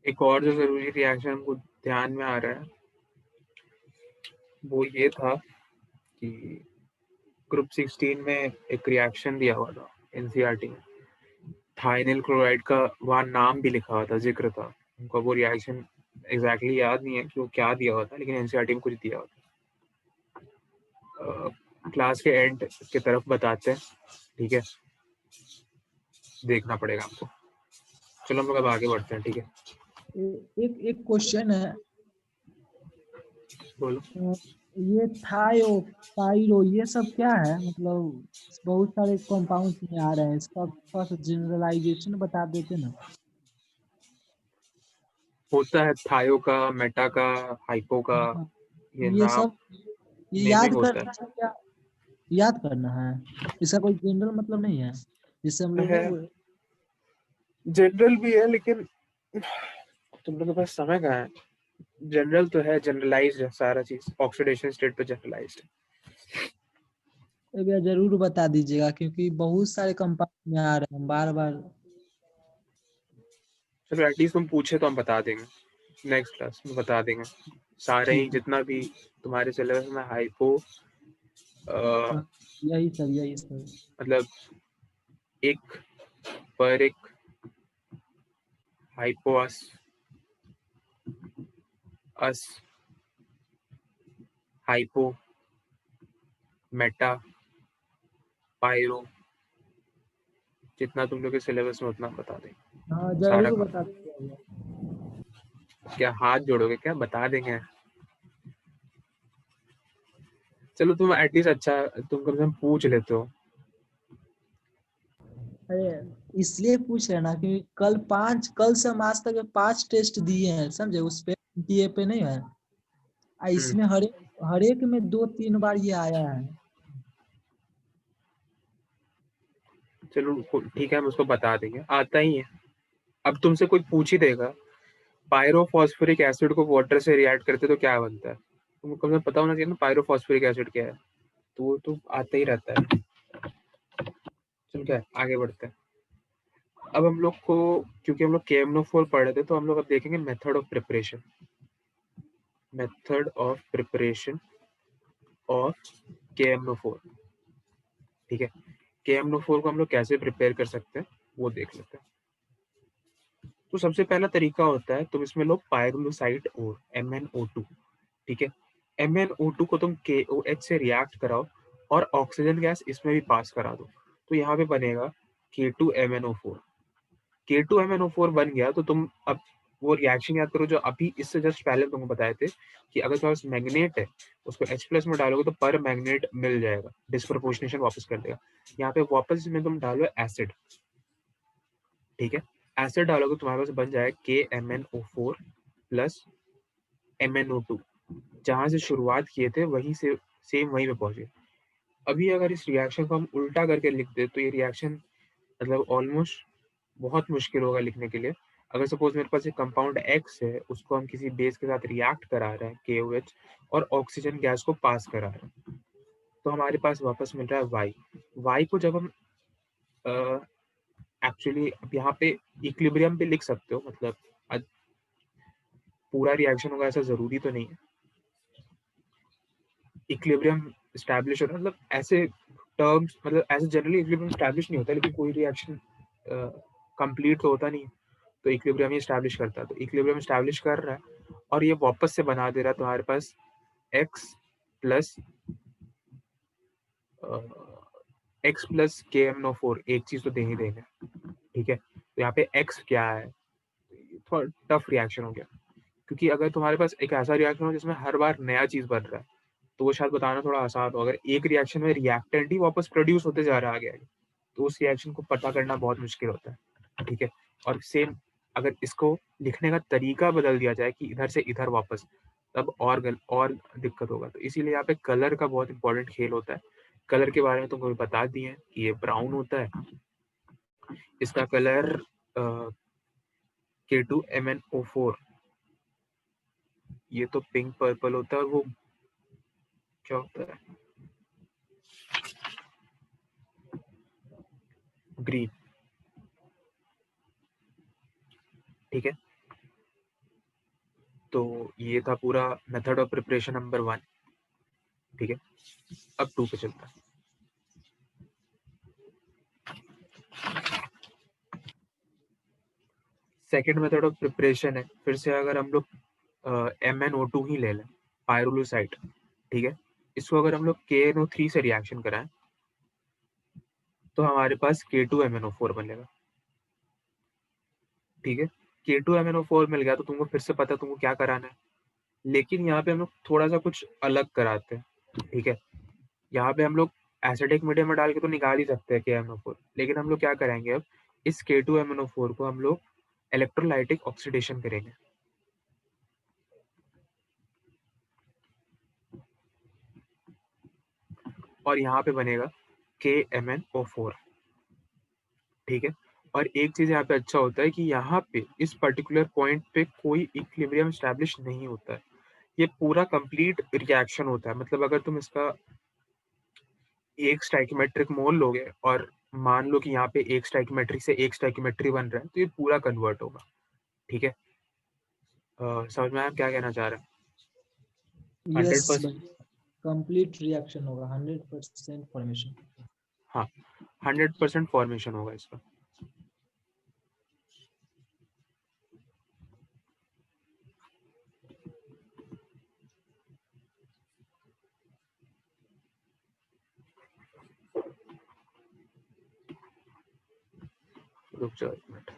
एक और जो जरूरी रिएक्शन हमको ध्यान में आ रहा है वो ये था कि ग्रुप 16 में एक रिएक्शन दिया हुआ था एनसीईआरटी में, थाइनिल क्लोराइड का वहाँ नाम भी लिखा हुआ था, जिक्र था. उनको वो रिएक्शन एग्जैक्टली याद नहीं है कि वो क्या दिया हुआ था, लेकिन एनसीईआरटी में कुछ दिया हुआ था. क्लास के एंड की तरफ बताते हैं, ठीक है, देखना पड़ेगा आपको. चलो हम लोग अब आगे बढ़ते हैं, ठीक है. एक क्वेश्चन है, बोलो. ये थायो पायरो ये सब क्या है, मतलब बहुत सारे कंपाउंड में आ रहे हैं, इसका थोड़ा सा जनरलाइजेशन बता देते ना। होता है थायो का, मेटा का, हाइपो का, हाँ, ये ये नाम सब ये नेमिंग याद होता करना है क्या, याद करना है, इसका कोई जनरल मतलब नहीं है जिससे हम लोग है. जनरल भी है लेकिन तुम लोग के पास समय कहाँ है. जनरल तो है, जनरलाइज्ड है सारा चीज, ऑक्सीडेशन स्टेट पे जनरलाइज्ड है. एक बार जरूर बता दीजिएगा, क्योंकि बहुत सारे कंपाउंड में आ रहे हैं बार बार। चलो एटलीस्ट तुम पूछे तो हम बता देंगे, नेक्स्ट क्लास में बता देंगे सारे ही, ठीक है, जितना भी तुम्हारे सिलेबस में हाइपो हाँ, यही सब। मतलब एक पर एक हाइपोअस अस हाइपो मेटा पायरो, जितना तुम लोग के सिलेबस में उतना बता देंगे. हाँ सारा जरूर काम. बता दीजिएगा। क्या हाथ जोड़ोगे क्या, बता देंगे. चलो तुम एटलीस्ट अच्छा, तुम कम से कम पूछ लेते हो. अरे इसलिए पूछ रहे ना कि कल से हम आज तक 5 टेस्ट दिए हैं, समझे, उस पे DA पे नहीं है, इसमें हर एक में 2-3 बार ये आया है। चलो ठीक है, हम उसको बता देंगे, आता ही है. अब तुमसे कोई पूछ ही देगा पायरोफॉस्फोरिक एसिड को वाटर से रिएक्ट करते तो क्या बनता है, तुमको कम से कम पता होना चाहिए ना पायरोफॉस्फोरिक एसिड क्या है. तो वो तो आता ही रहता है. चलो क्या है, आगे बढ़ते हैं. अब हम लोग को, क्योंकि हम लोग KMnO4 पढ़ रहे थे, तो हम लोग अब देखेंगे method of preparation. Method of preparation of KMnO4, ठीक है. KMnO4 को हम लोग कैसे प्रिपेयर कर सकते हैं वो देख लेते हैं. तो सबसे पहला तरीका होता है, तुम इसमें लो पायरोलुसाइड और MnO2, ठीक है. MnO2 को तुम KOH से रिएक्ट कराओ और ऑक्सीजन गैस इसमें भी पास करा दो, तो यहाँ पे बनेगा K2MnO4. K2MnO4 बन गया तो तुम अब वो रिएक्शन याद करो जो अभी इससे जस्ट पहले तुमको बताए थे कि अगर तुम्हारे पास मैग्नेट है उसको H+ में डालोगे तो पर मैग्नेट मिल जाएगा, डिस्प्रपोर्शनेशन वापस कर देगा. यहाँ पे वापस इसमें तुम डालो एसिड, ठीक है. एसिड डालोगे तुम्हारे पास बन जाएगा KMnO4 प्लस MnO2. जहाँ से शुरुआत किए थे वहीं से सेम वहीं पे पहुंचे। अभी अगर इस रिएक्शन को हम उल्टा करके लिख दे तो ये रिएक्शन मतलब ऑलमोस्ट बहुत मुश्किल होगा लिखने के लिए। अगर सपोज मेरे पास एक कंपाउंड X है, उसको हम किसी बेस के साथ रिएक्ट करा रहे हैं KOH और ऑक्सीजन गैस को पास करा रहे हैं, तो हमारे पास वापस मिल रहा है Y को जब हम एक्चुअली यहाँ पे इक्विलिब्रियम पे लिख सकते हो, मतलब पूरा रिएक्शन होगा ऐसा जरूरी तो नहीं है। इक्विलिब्रियम एस्टैब्लिश होता है, मतलब ऐसे टर्म्स, मतलब ऐसे जनरली इक्विलिब्रियम एस्टैब्लिश नहीं होता, लेकिन कोई रिएक्शन कंप्लीट तो होता नहीं है, तो इक्विलिब्रियम ही एस्टैब्लिश करता है। तो इक्विलिब्रियम एस्टैब्लिश कर रहा है और ये वापस से बना दे रहा है तुम्हारे पास x प्लस KMNO4, एक चीज तो दे ही देंगे, ठीक है। तो यहाँ पे x क्या है, थोड़ा टफ रिएक्शन हो गया, क्योंकि अगर तुम्हारे पास एक ऐसा रिएक्शन हो जिसमें हर बार नया चीज बन रहा है तो वो शायद बताना थोड़ा आसान हो। अगर एक रिएक्शन में रिएक्टेंट ही वापस प्रोड्यूस होते जा रहा है आगे, तो उस रिएक्शन को पता करना बहुत मुश्किल होता है, ठीक है। और सेम अगर इसको लिखने का तरीका बदल दिया जाए कि इधर से इधर वापस, तब और दिक्कत होगा। तो इसीलिए यहाँ पे कलर का बहुत इंपॉर्टेंट खेल होता है। कलर के बारे में तुमको बता दिए कि ये ब्राउन होता है, इसका कलर K2MnO4, ये तो पिंक पर्पल होता है, और वो क्या होता है, ग्रीन, ठीक है। तो ये था पूरा मेथड ऑफ प्रिपरेशन नंबर 1, ठीक है। अब 2 पे चलता है। सेकेंड मेथड ऑफ प्रिपरेशन है, फिर से अगर हम लोग MnO2 ही ले लें, पायरोलुसाइट, ठीक है। इसको अगर हम लोग KNO3 से रिएक्शन कराएं तो हमारे पास K2MnO4 बनेगा, ठीक है। K2MnO4 मिल गया तो तुमको फिर से पता है तुमको क्या कराना है, लेकिन यहाँ पे हम लोग थोड़ा सा कुछ अलग कराते हैं, ठीक है। यहाँ पे हम लोग एसिडिक मीडियम में डाल के तो निकाल ही सकते हैं KMnO4, लेकिन हम लोग क्या करेंगे, अब इस K2MnO4 को हम लोग इलेक्ट्रोलाइटिक ऑक्सीडेशन करेंगे, और यहाँ पे बनेगा KMnO4, ठीक है। और एक चीज यहाँ पे अच्छा होता है कि यहाँ पे इस पर्टिकुलर पॉइंट पे कोई इक्विलिब्रियम स्टैब्लिश नहीं होता है, ये पूरा कंप्लीट रिएक्शन होता है। मतलब अगर तुम इसका एक स्टाइकियोमेट्रिक मोल लोगे और मान लो कि यहाँ पे एक स्टाइकियोमेट्री से एक स्टाइकियोमेट्री बन रहा है, तो ये पूरा कन्वर्ट होगा, ठीक है। समझ में आया क्या कहना चाह रहे हैं? यस 100%, कंप्लीट रिएक्शन होगा, 100% फॉर्मेशन। हाँ 100% फॉर्मेशन होगा इसका। रुक जाओ एक मिनट।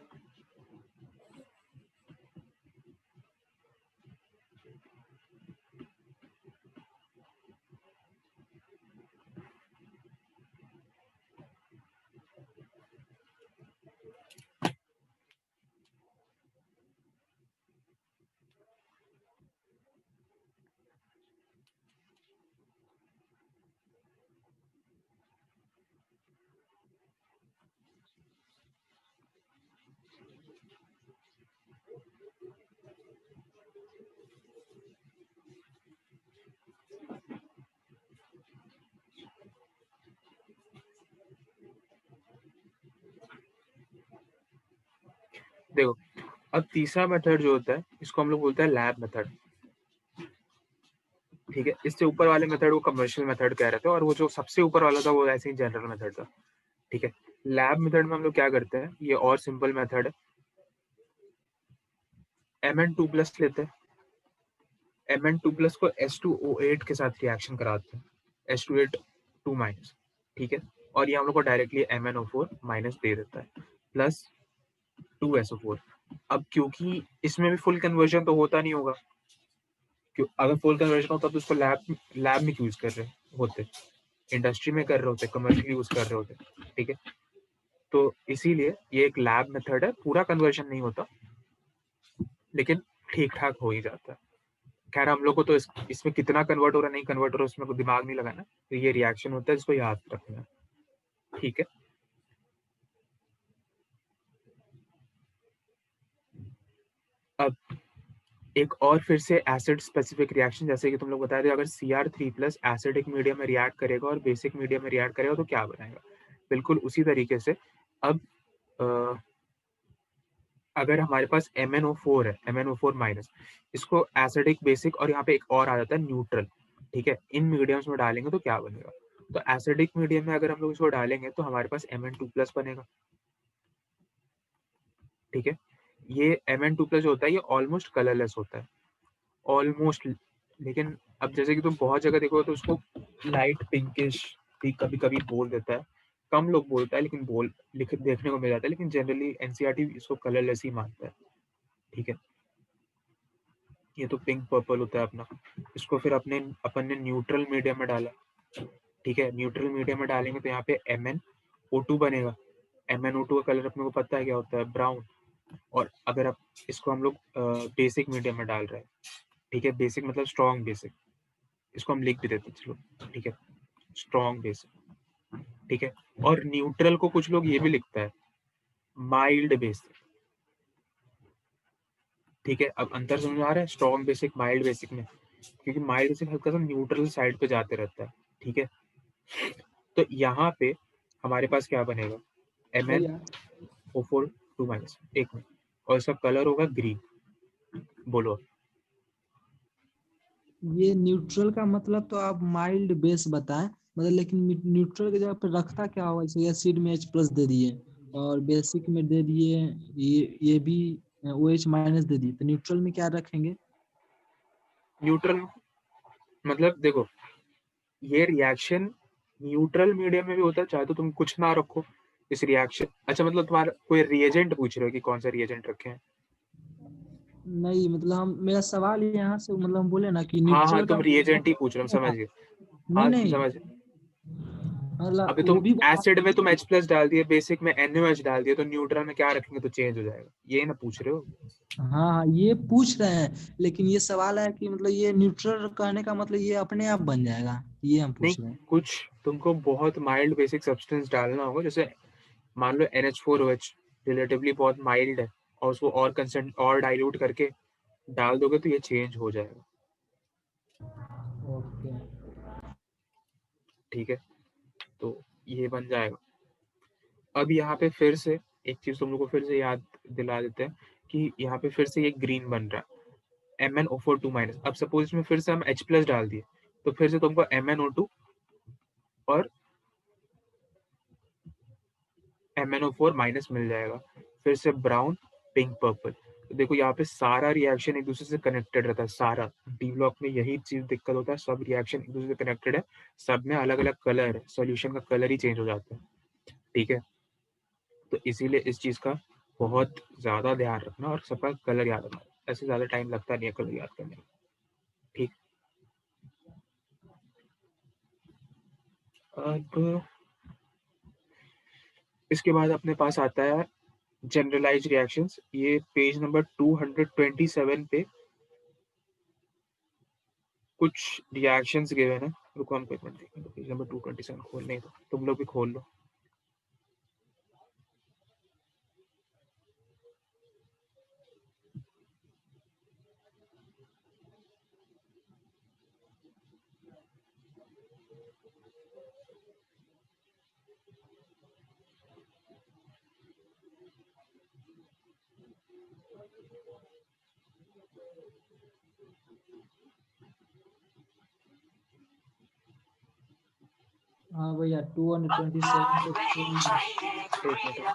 देखो, अब तीसरा मेथड जो होता है इसको हम लोग बोलते हैं लैब मेथड, ठीक है। इससे ऊपर वाले मेथड को कमर्शियल मेथड कह रहे थे, और वो जो सबसे ऊपर वाला था वो ऐसे ही जनरल मेथड था, ठीक है। लैब मेथड में हम लोग क्या करते हैं, ये और सिंपल मेथड है। Mn2+ लेते हैं, Mn2+ को H2O8 के साथ रिएक्शन कराते हैं, H2O8 2-, ठीक है। और ये हम लोग को डायरेक्टली MnO4- दे देता है, प्लस 2SO4। अब क्योंकि इसमें भी फुल कन्वर्जन तो होता नहीं होगा, क्यों, अगर फुल कन्वर्जन होता तो उसको लैब में यूज कर रहे होते, इंडस्ट्री में कर रहे होते, कमर्शियल यूज कर रहे होते, ठीक है। तो इसीलिए ये एक लैब मेथड है, पूरा कन्वर्जन नहीं होता लेकिन ठीक ठाक हो ही जाता है। खैर हम लोग को तो इसमें कितना कन्वर्ट हो रहा है नहीं कन्वर्ट हो रहा है उसमें कोई दिमाग नहीं लगाना, तो ये रिएक्शन होता है जिसको याद रखना है, ठीक है। अब एक और फिर से एसिड स्पेसिफिक रिएक्शन, जैसे कि तुम लोग बता रहे अगर Cr3+ एसिडिक मीडियम में रिएक्ट करेगा और बेसिक मीडियम में रिएक्ट करेगा तो क्या बनाएगा, बिल्कुल उसी तरीके से। अब अगर हमारे पास MnO4 है, MnO4-, इसको एसिडिक, बेसिक और यहाँ पे एक और आ जाता है न्यूट्रल, ठीक है, इन मीडियम्स में डालेंगे तो क्या बनेगा। तो एसिडिक मीडियम में अगर हम लोग इसको डालेंगे तो हमारे पास Mn2+ बनेगा, ठीक है। ये Mn2+ होता है ये ऑलमोस्ट कलरलेस होता है, ऑलमोस्ट। लेकिन अब जैसे कि तुम बहुत जगह देखो तो उसको लाइट पिंकिश भी कभी कभी बोल देता है, कम लोग बोलता है लेकिन बोल लिख देखने को मिल जाता है, लेकिन जनरली एनसीईआरटी इसको कलरलेस ही मानता है, ठीक है। ये तो पिंक पर्पल होता है अपना, इसको फिर अपन ने न्यूट्रल मीडियम में डाला, ठीक है। न्यूट्रल मीडियम में डालेंगे तो यहाँ पे MnO2 बनेगा। MnO2 का कलर अपने को पता है क्या होता है, ब्राउन। और अगर आप इसको हम लोग बेसिक मीडियम में डाल रहे हैं, ठीक है, बेसिक मतलब स्ट्रॉन्ग बेसिक, इसको हम लिख भी देते हैं, चलो ठीक है, स्ट्रॉन्ग बेसिक, ठीक है। और न्यूट्रल को कुछ लोग ये भी लिखता है माइल्ड बेसिक, ठीक है। अब अंतर समझ आ रहा है स्ट्रॉन्ग बेसिक माइल्ड बेसिक में, क्योंकि माइल्ड बेसिक हल्का सा न्यूट्रल साइड पे जाते रहता है, ठीक है। तो यहाँ पे हमारे पास क्या बनेगा, भैया MnO4 2-, एक मिनट, और इसका कलर होगा ग्रीन, बोलो। ये न्यूट्रल का मतलब तो आप माइल्ड बेस बताएं, मतलब लेकिन न्यूट्रल की जगह पे रखता क्या होगा, जैसे एसिड में H+ दे दिए और बेसिक में दे दिए ये भी OH- दे दिए, तो न्यूट्रल में क्या रखेंगे। न्यूट्रल मतलब देखो ये रिएक्शन न्यूट्रल मीडियम में भी होता है, चाहे तो तुम कुछ ना रखो इस रिएक्शन, अच्छा मतलब तुम्हारा कोई रिएजेंट पूछ रहे हो कि कौन सा रिएजेंट रखे हैं। नहीं मतलब हम मेरा सवाल यहाँ से मतलब हम बोले ना कि हाँ हाँ न्यूट्रल का तुम रिएजेंट ही पूछ रहे हो, हम समझ गए। नहीं हाँ नहीं समझ, मतलब अभी वो तुम भी बता। एसिड में तुम H+ डाल दिए, बेसिक में NaOH डाल दिए, तो न्यूट्रल में क्या रखेंगे तो चेंज हो जाएगा, ये ना पूछ रहे हो। हाँ हाँ ये पूछ रहे हैं, लेकिन ये सवाल है कि मतलब ये न्यूट्रल कहने का मतलब ये अपने आप बन जाएगा, ये हम नहीं, पूछ रहे हैं। कुछ तुमको बहुत माइल्ड बेसिक सब्सटेंस डालना होगा, जैसे मान लो NH4OH रिलेटिवली बहुत माइल्ड है, और उसको और कंसेंट और डाइल्यूट करके डाल दोगे तो ये चेंज हो जाएगा, ओके ठीक है। तो ये बन जाएगा। अब यहाँ पे फिर से एक चीज तुम लोग को फिर से याद दिला देते हैं कि यहाँ पे फिर से ये ग्रीन बन रहा है MnO4 2-। अब सपोज इसमें फिर से हम H+ डाल दिए तो फिर से तुमको MnO2 और MnO4- मिल जाएगा, फिर से ब्राउन पिंक पर्पल। तो देखो यहाँ पे सारा रिएक्शन एक दूसरे से कनेक्टेड रहता है, सारा डी ब्लॉक में यही चीज दिक्कत होता है, सब रिएक्शन एक दूसरे से कनेक्टेड है, सब में अलग अलग कलर है, सोल्यूशन का कलर ही चेंज हो जाता है, ठीक है। तो इसीलिए इस चीज का बहुत ज्यादा ध्यान रखना और सबका कलर याद रखना, ऐसे ज्यादा टाइम लगता नहीं है कलर याद करने में, ठीक। अब इसके बाद अपने पास आता है जनरलाइज रिएक्शंस, ये पेज नंबर 227 पे कुछ रिएक्शंस गिवन है, रुको हमको एक मिनट देखने दो, पेज नंबर 227 खोलने दो, तुम लोग भी खोल लो। हाँ भैया 227 एक मिनट,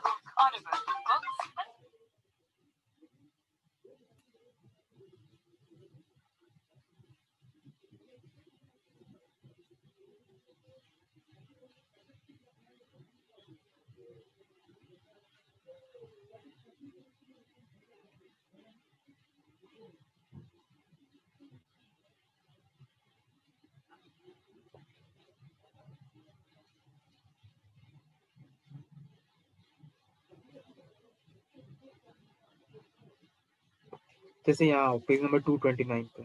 जैसे यहाँ पेज नंबर 229 पे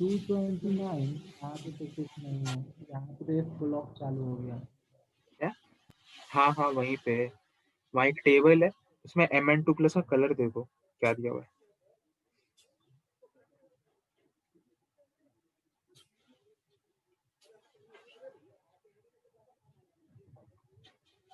229 यहाँ पे तो कुछ नहीं है, यहाँ पे तो एक ब्लॉक चालू हो गया। हाँ हाँ वहीं पे है। वहाँ एक टेबल है, उसमें Mn2 प्लस का कलर देखो क्या दिया हुआ है।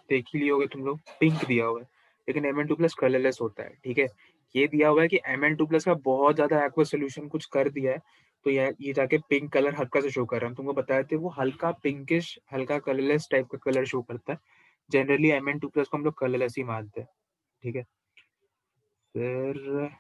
देख ही लिए होगे तुम लोग, पिंक दिया हुआ है, लेकिन Mn2 प्लस कलरलेस होता है। ठीक है, ये दिया हुआ है कि Mn2 प्लस का बहुत ज्यादा एक्वा सोल्यूशन कुछ कर दिया है, तो ये जाके पिंक कलर हल्का से शो कर रहा है। हम तुमको बताए थे वो हल्का पिंकिश, हल्का कलरलेस टाइप का कलर शो करता है। जनरली Mn2 प्लस को हम लोग कलरलेस ही मानते हैं। ठीक है, फिर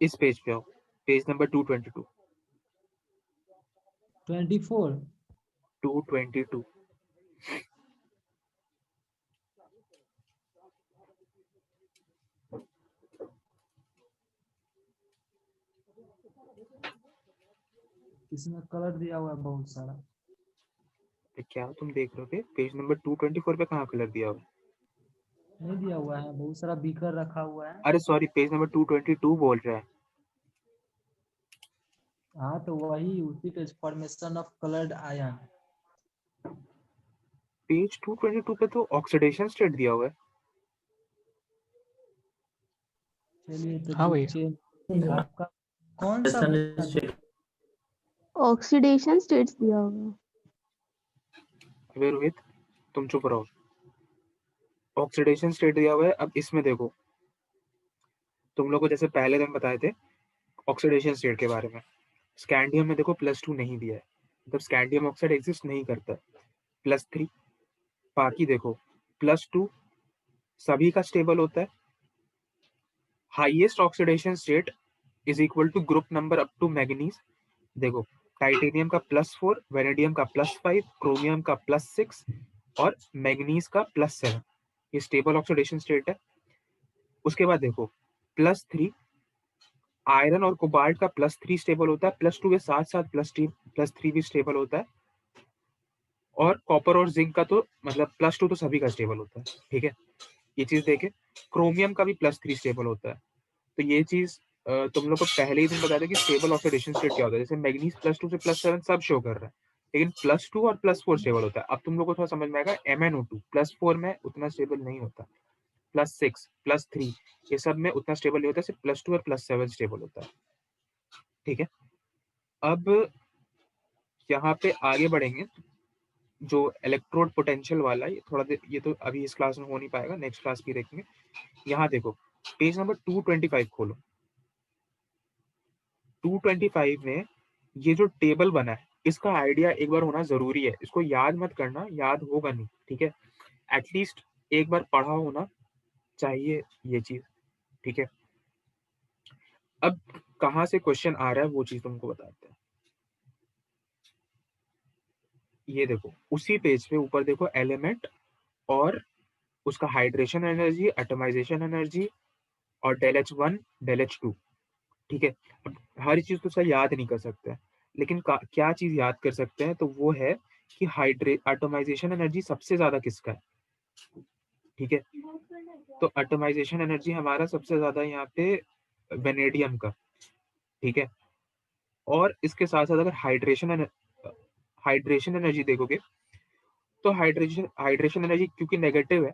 इस पेज पे आओ, पेज नंबर 222। 24 222 इसमें कलर दिया हुआ है बहुत सारा। पे क्या तुम देख रहे हो? पेज नंबर 224 पे कहाँ कलर दिया हुआ है? नहीं दिया हुआ है, बहुत सारा बीकर रखा हुआ है। अरे सॉरी, पेज नंबर 222 बोल रहा है। हाँ तो वही उसी पे formation of coloured ion. Page 222 पे तो ऑक्सीडेशन स्टेट दिया हुआ है। चलिए तो हाँ भैया। नीचे आपका कौन सा ऑक्सीडेशन स्टेट्स दिया होगा। अबे रोहित तुम चुप रहो, ऑक्सीडेशन स्टेट दिया हुआ है। अब इसमें देखो, तुम लोग को जैसे पहले दिन बताए थे ऑक्सीडेशन स्टेट के बारे में, स्कैंडियम में देखो +2 नहीं दिया है, मतलब स्कैंडियम ऑक्साइड एग्जिस्ट नहीं करता। +3, बाकी देखो +2 सभी का स्टेबल होता है। Highest oxidation state is equal to group number up to manganese. देखो टाइटेनियम का +4, वेनेडियम का +5, क्रोमियम का +6 और मैग्नीज का +7, ये स्टेबल ऑक्सीडेशन स्टेट है। उसके बाद देखो +3 आयरन और कोबाल्ट का +3 स्टेबल होता है, +2 के साथ साथ +3 भी स्टेबल होता है। और कॉपर और जिंक का तो मतलब +2 तो सभी का स्टेबल होता है। ठीक है, ये चीज देखे। क्रोमियम का भी +3 स्टेबल होता है। तो ये चीज तुम लोग को पहले ही दिन बताया था कि स्टेबल ऑक्सीडेशन स्टेट क्या होता है। जैसे मैग्नीज +2 से +7 सब शो कर रहा है, लेकिन +2 और +4 स्टेबल होता है। अब तुम लोग को थोड़ा समझ में आएगा, MnO2 +4 में उतना स्टेबल नहीं होता, +6 +3 ये सब में उतना स्टेबल नहीं होता, सिर्फ +2 और +7 स्टेबल होता है। ठीक है, अब यहाँ पे आगे बढ़ेंगे। जो इलेक्ट्रोड पोटेंशियल वाला है, ये थोड़ा देर, ये तो अभी इस क्लास में हो नहीं पाएगा, नेक्स्ट क्लास की देखेंगे। यहाँ देखो पेज नंबर 225 खोलो। 225 में ये जो टेबल बना है, इसका आइडिया एक बार होना जरूरी है। इसको याद मत करना, याद होगा नहीं। ठीक है, एटलीस्ट एक बार पढ़ा होना चाहिए ये चीज। ठीक है, अब कहाँ से क्वेश्चन आ रहा है वो चीज तुमको बताते हैं। ये देखो उसी पेज पे ऊपर देखो, एलिमेंट और उसका हाइड्रेशन एनर्जी, एटमाइजेशन एनर्जी और ΔH1 ΔH2। ठीक है, अब हर चीज तो सर याद नहीं कर सकते हैं, लेकिन क्या चीज याद कर सकते हैं, तो वो है कि एटमाइजेशन एनर्जी सबसे ज्यादा किसका है। ठीक है, तो एटमाइजेशन एनर्जी हमारा सबसे ज्यादा यहाँ पे वेनेडियम का। ठीक है, और इसके साथ साथ अगर हाइड्रेशन एनर्जी देखोगे, तो हाइड्रेशन एनर्जी क्योंकि नेगेटिव है,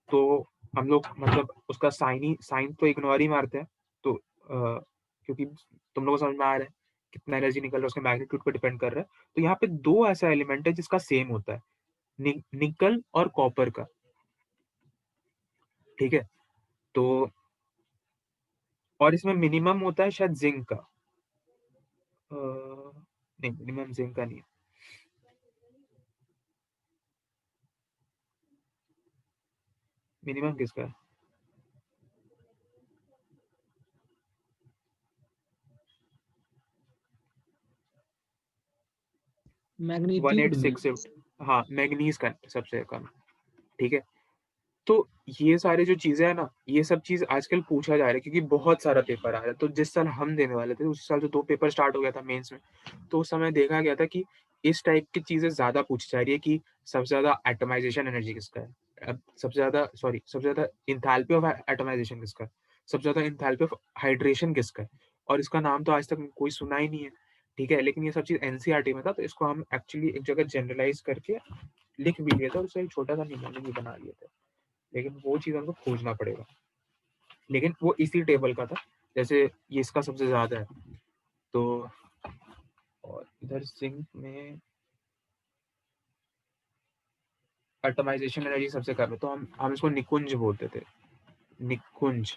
तो हम लोग मतलब उसका साइन तो इग्नोर ही मारते हैं। तो क्योंकि तुम लोगों को समझ में आ रहा है कितना एनर्जी निकल रहा है, उसके मैग्नीट्यूड पर डिपेंड कर रहा है। तो यहाँ पे दो ऐसा एलिमेंट है जिसका सेम होता है, निकल और कॉपर का। ठीक है, तो और इसमें मिनिमम होता है शायद जिंक का, नहीं मिनिमम जिंक का नहीं है। मिनिमम किसका है? मैग्नीट्यूड में 186, हाँ मैग्नीज का सबसे कम। ठीक है, तो ये सारे जो चीजें है ना, ये सब चीज आजकल पूछा जा रहा है क्योंकि बहुत सारा पेपर आ रहा है। तो जिस साल हम देने वाले थे, उस साल जो 2 पेपर स्टार्ट हो गया था मेंस में, तो उस समय देखा गया था कि इस टाइप की चीजें ज्यादा पूछी जा रही है कि सबसे ज्यादा एटमाइजेशन एनर्जी किसका है, अब सबसे ज्यादा इंथैल्पी ऑफ एटमाइजेशन किसका है, सबसे ज्यादा इंथैल्पी ऑफ हाइड्रेशन किसका है, और इसका नाम तो आज तक कोई सुना ही नहीं है, ठीक है। लेकिन ये सब चीज एनसीईआरटी में था, तो इसको हम एक्चुअली एक जगह जनरलाइज करके लिख भी लिए थे और उसे एक छोटा सा निबंध भी बना लिए थे, लेकिन वो चीज हमको खोजना पड़ेगा। लेकिन वो इसी टेबल का था, जैसे ये इसका सबसे ज्यादा है, तो और इधर जिंक में एटमाइजेशन एनर्जी सबसे कम है, तो हम इसको निकुंज बोलते थे, निकुंज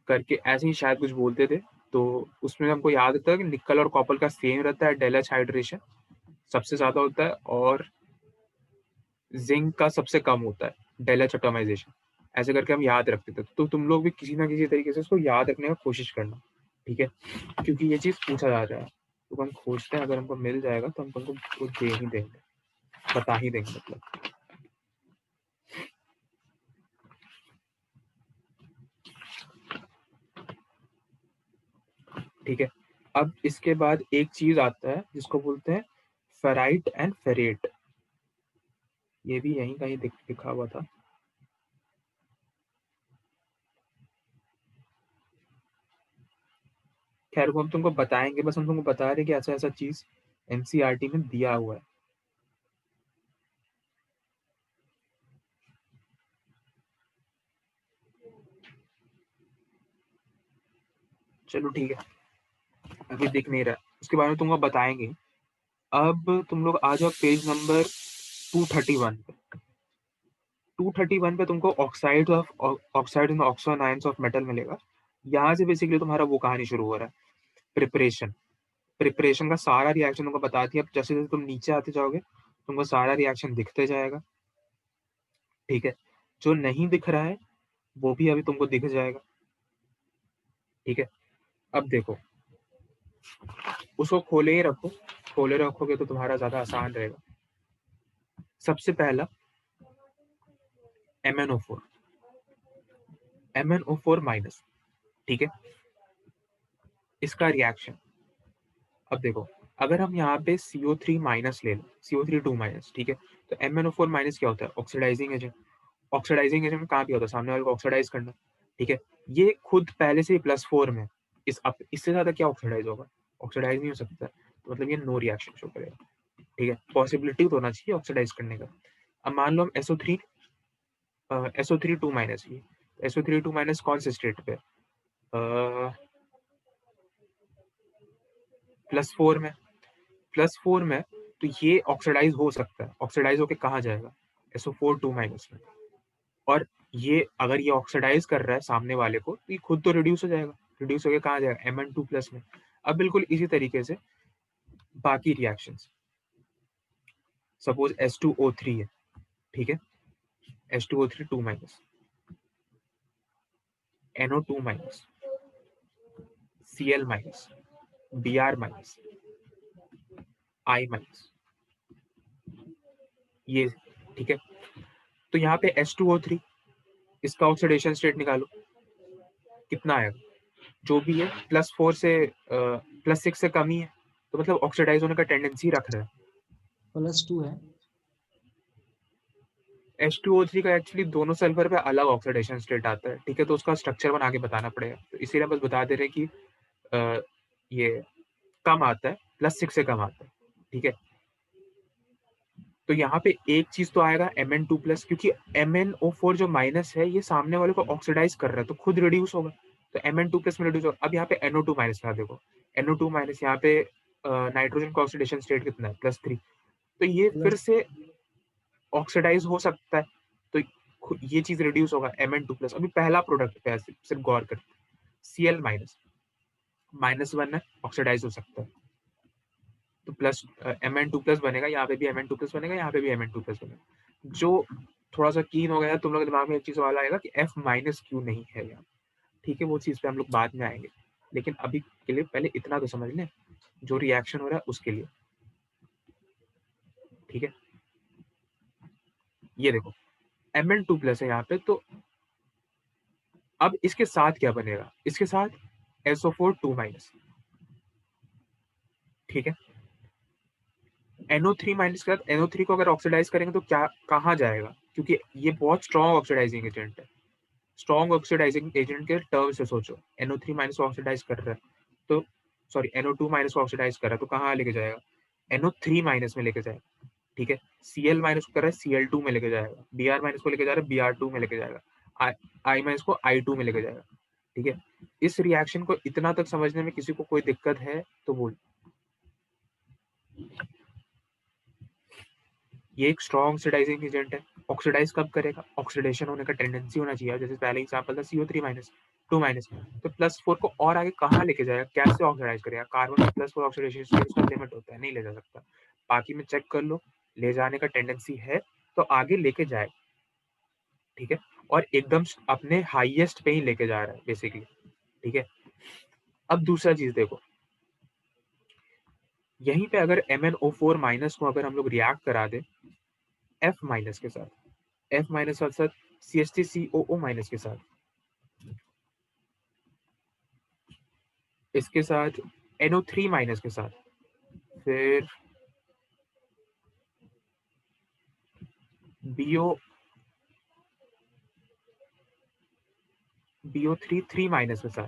करके ऐसे ही शायद कुछ बोलते थे। तो उसमें हमको याद था कि निकल और कॉपर का सेम रहता है, डेल एच हाइड्रेशन सबसे ज्यादा होता है और जिंक का सबसे कम होता है, डेल एच एटमाइजेशन, ऐसे करके हम याद रखते थे। तो तुम लोग भी किसी ना किसी तरीके से इसको याद रखने का कोशिश करना, ठीक है, क्योंकि ये चीज पूछा जा रहा है। तो हम खोजते हैं, अगर हमको मिल जाएगा तो हम तुमको वो दे ही देंगे, बता ही देंगे मतलब। ठीक है, अब इसके बाद एक चीज आता है जिसको बोलते हैं फेराइट एंड फेरेट, ये भी यहीं कहीं लिखा हुआ था। खैर वो हम तुमको बताएंगे, बस हम तुमको बता रहे कि ऐसा ऐसा चीज एनसीईआरटी में दिया हुआ है। चलो ठीक है, अभी दिख नहीं रहा, उसके बारे में तुमको बताएंगे। अब तुम लोग आ जाओ पेज नंबर 231 पे। 231 पे तुमको ऑक्साइड में ऑक्सोन आयंस ऑफ मेटल मिलेगा। यहाँ से बेसिकली तुम्हारा वो कहानी शुरू हो रहा है, प्रिपरेशन का सारा रिएक्शन तुमको बता दिया। अब जैसे जैसे तुम नीचे आते जाओगे तुमको सारा रिएक्शन दिखते जाएगा, ठीक है। जो नहीं दिख रहा है वो भी अभी तुमको दिख जाएगा, ठीक है। अब देखो, उसको खोले ही रखो, खोले रखोगे तो तुम्हारा ज्यादा आसान रहेगा। सबसे पहला MnO4, MnO4 माइनस, ठीक है, इसका रिएक्शन। अब देखो, अगर हम यहाँ पे CO3 माइनस ले लो, CO3 माइनस, ठीक है, तो MnO4 माइनस क्या होता है, ऑक्सीडाइजिंग एजेंट। ऑक्सीडाइजिंग एजेंट कहाँ पे होता है, सामने वाले को ऑक्सीडाइज करना, ठीक है। ये खुद पहले से ही +4 में, इससे ज्यादा क्या ऑक्सीडाइज होगा, ऑक्सीडाइज नहीं हो सकता, तो मतलब ये नो रिएक्शन शो करेगा, ठीक है। पॉसिबिलिटी तो होना चाहिए ऑक्सीडाइज करने का। अब मान लो हम SO3 2 माइनस, ये SO3 2 माइनस कौन से स्टेट पे, +4 में, +4 में, तो ये ऑक्सीडाइज हो सकता है। ऑक्सीडाइज होके कहाँ जाएगा, SO4 2 माइनस में। और ये अगर ये ऑक्सीडाइज कर रहा है सामने वाले को, तो ये खुद तो रिड्यूस हो जाएगा, रिड्यूस होके कहाँ जाएगा, Mn2 में। अब बिल्कुल इसी तरीके से बाकी रिएक्शंस, सपोज H2O3 है, ठीक है, H2O3 2 minus, NO2 minus, Cl minus, Br minus, I minus, ये, ठीक है। तो यहाँ पे H2O3, इसका ऑक्सीडेशन स्टेट निकालो, कितना आएगा, जो भी है +4 से +6 से कम ही है, तो मतलब ऑक्सीडाइज होने का टेंडेंसी रख रहा है। +2 है। H2O3 का एक्चुअली दोनों सल्फर पे अलग ऑक्सीडेशन स्टेट आता है, ठीक है, तो उसका स्ट्रक्चर बना के बताना पड़ेगा, तो इसीलिए बस बता दे रहे हैं कि ये कम आता है, +6 से कम आता है, ठीक है। तो यहाँ पे एक चीज तो आएगा Mn2+, क्योंकि MnO4 जो माइनस है ये सामने वाले को ऑक्सीडाइज कर रहा है, तो खुद रिड्यूस होगा, तो Mn2+ में रिड्यूस होगा। अब यहाँ पे NO2 माइनस था, देखो NO2 माइनस, यहाँ पे नाइट्रोजन का ऑक्सीडेशन स्टेट कितना है, +3, तो ये फिर से ऑक्सीडाइज हो सकता है, तो ये चीज रिड्यूस होगा, Mn2+। अभी पहला प्रोडक्ट पे सिर्फ गौर करते, Cl माइनस, -1 है, ऑक्सीडाइज हो सकता है, तो Mn2+ बनेगा, यहाँ पे भी Mn2+ बनेगा, यहाँ पे भी Mn2+ बनेगा। जो थोड़ा सा कीन हो गया, तुम लोग के दिमाग में एक चीज सवाल आएगा कि F माइनस क्यों नहीं है यहाँ, ठीक है, वो चीज पे हम लोग बाद में आएंगे, लेकिन अभी के लिए पहले इतना तो समझ लें, जो रिएक्शन हो रहा है उसके लिए, ठीक है। ये देखो Mn2+ है यहाँ पे, तो अब इसके साथ क्या बनेगा, इसके साथ SO4 2 माइनस, ठीक है। NO3 माइनस के साथ NO3 को अगर ऑक्सीडाइज करेंगे तो क्या कहाँ जाएगा, क्योंकि ये बहुत स्ट्रॉन्ग ऑक्सीडाइजिंग एजेंट है। स्ट्रॉन्ग ऑक्सीडाइजिंग एजेंट के टर्म से सोचो, NO3 माइनस को ऑक्सीडाइज कर रहा है तो सॉरी NO2 माइनस को ऑक्सीडाइज कर रहा है तो कहाँ लेके जाएगा, NO3 माइनस में लेके जाएगा। ठीक है, Cl माइनस को कर रहा है Cl2 में लेके जाएगा, Br माइनस को लेके जा रहा है Br2 में लेके जाएगा, I माइनस को I2 में लेके जाएगा। ठीक है, इस रिएक्शन को इतना तक समझने में किसी को कोई दिक्कत है तो बोल। ये एक स्ट्रॉन्ग ऑक्सीडाइजिंग एजेंट है। ऑक्सीडाइज कब करेगा, ऑक्सीडेशन होने का टेंडेंसी होना चाहिए, जैसे पहले एग्जांपल था CO3 माइनस 2 माइनस, तो +4 को और आगे कहाँ लेके जाएगा, कैसे ऑक्सीडाइज करेगा। कार्बन में +4 ऑक्सीडेशन स्टेट का लिमिट होता है, नहीं ले जा सकता। बाकी में चेक कर लो, ले जाने का टेंडेंसी है तो आगे लेके जाए। ठीक है, और एकदम अपने हाईएस्ट पे ही लेके जा रहा है बेसिकली। ठीक है, अब दूसरा चीज देखो, यहीं पे अगर MnO4 माइनस को अगर हम लोग रिएक्ट करा दे F माइनस के साथ, F माइनस साथ साथ CH3COO माइनस के साथ, इसके साथ NO3 माइनस के साथ, फिर BO3 3 माइनस के साथ,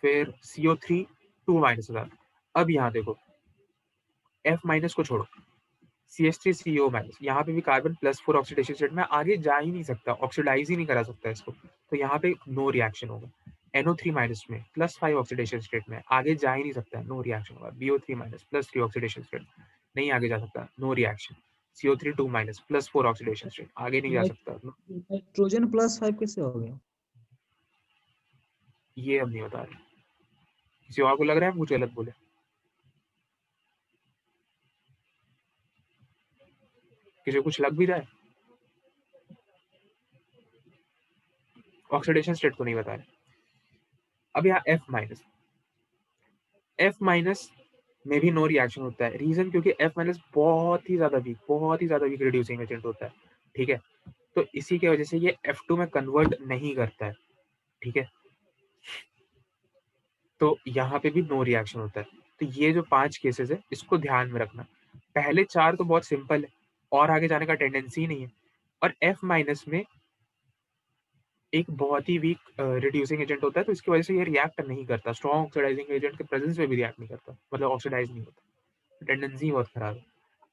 फिर CO3 2 माइनस के साथ। अब यहाँ देखो, F माइनस को छोड़ो, CH3CO माइनस, यहाँ पे भी कार्बन +4 ऑक्सीडेशन स्टेट में आगे जा ही नहीं सकता, ऑक्सीडाइज ही नहीं करा सकता इसको, तो यहाँ पे नो रिएक्शन होगा। NO3 माइनस में +5 ऑक्सीडेशन स्टेट में आगे जा ही नहीं सकता, नो रिएक्शन होगा। BO3 माइनस +3 ऑक्सीडेशन स्टेट नहीं आगे जा सकता, no reaction. CO3 2 minus +4 oxidation state आगे नहीं जा सकता, नाइट्रोजन +5 कैसे हो गया? ये हम नहीं बता रहे। किसी और को लग रहा है कुछ गलत बोले? किसी को कुछ लग भी रहा है? ऑक्सीडेशन स्टेट तो नहीं बता रहे। अब यहाँ F माइनस में भी नो रिएक्शन होता है। रीजन क्योंकि F माइनस बहुत ही ज्यादा वीक रिड्यूसिंग एजेंट होता है। ठीक है, तो इसी की वजह से ये F2 में कन्वर्ट नहीं करता है। ठीक है, तो यहाँ पे भी नो रिएक्शन होता है। तो ये जो 5 केसेस है इसको ध्यान में रखना। पहले 4 तो बहुत सिंपल है और आगे जाने का टेंडेंसी ही नहीं है, और F माइनस में एक बहुत ही वीक रिड्यूसिंग एजेंट होता है, तो इसकी वजह से ये रिएक्ट नहीं करता। स्ट्रॉन्ग ऑक्सीडाइजिंग एजेंट के प्रेजेंस में भी रिएक्ट नहीं करता, मतलब ऑक्सीडाइज नहीं होता, टेंडेंसी बहुत खराब है।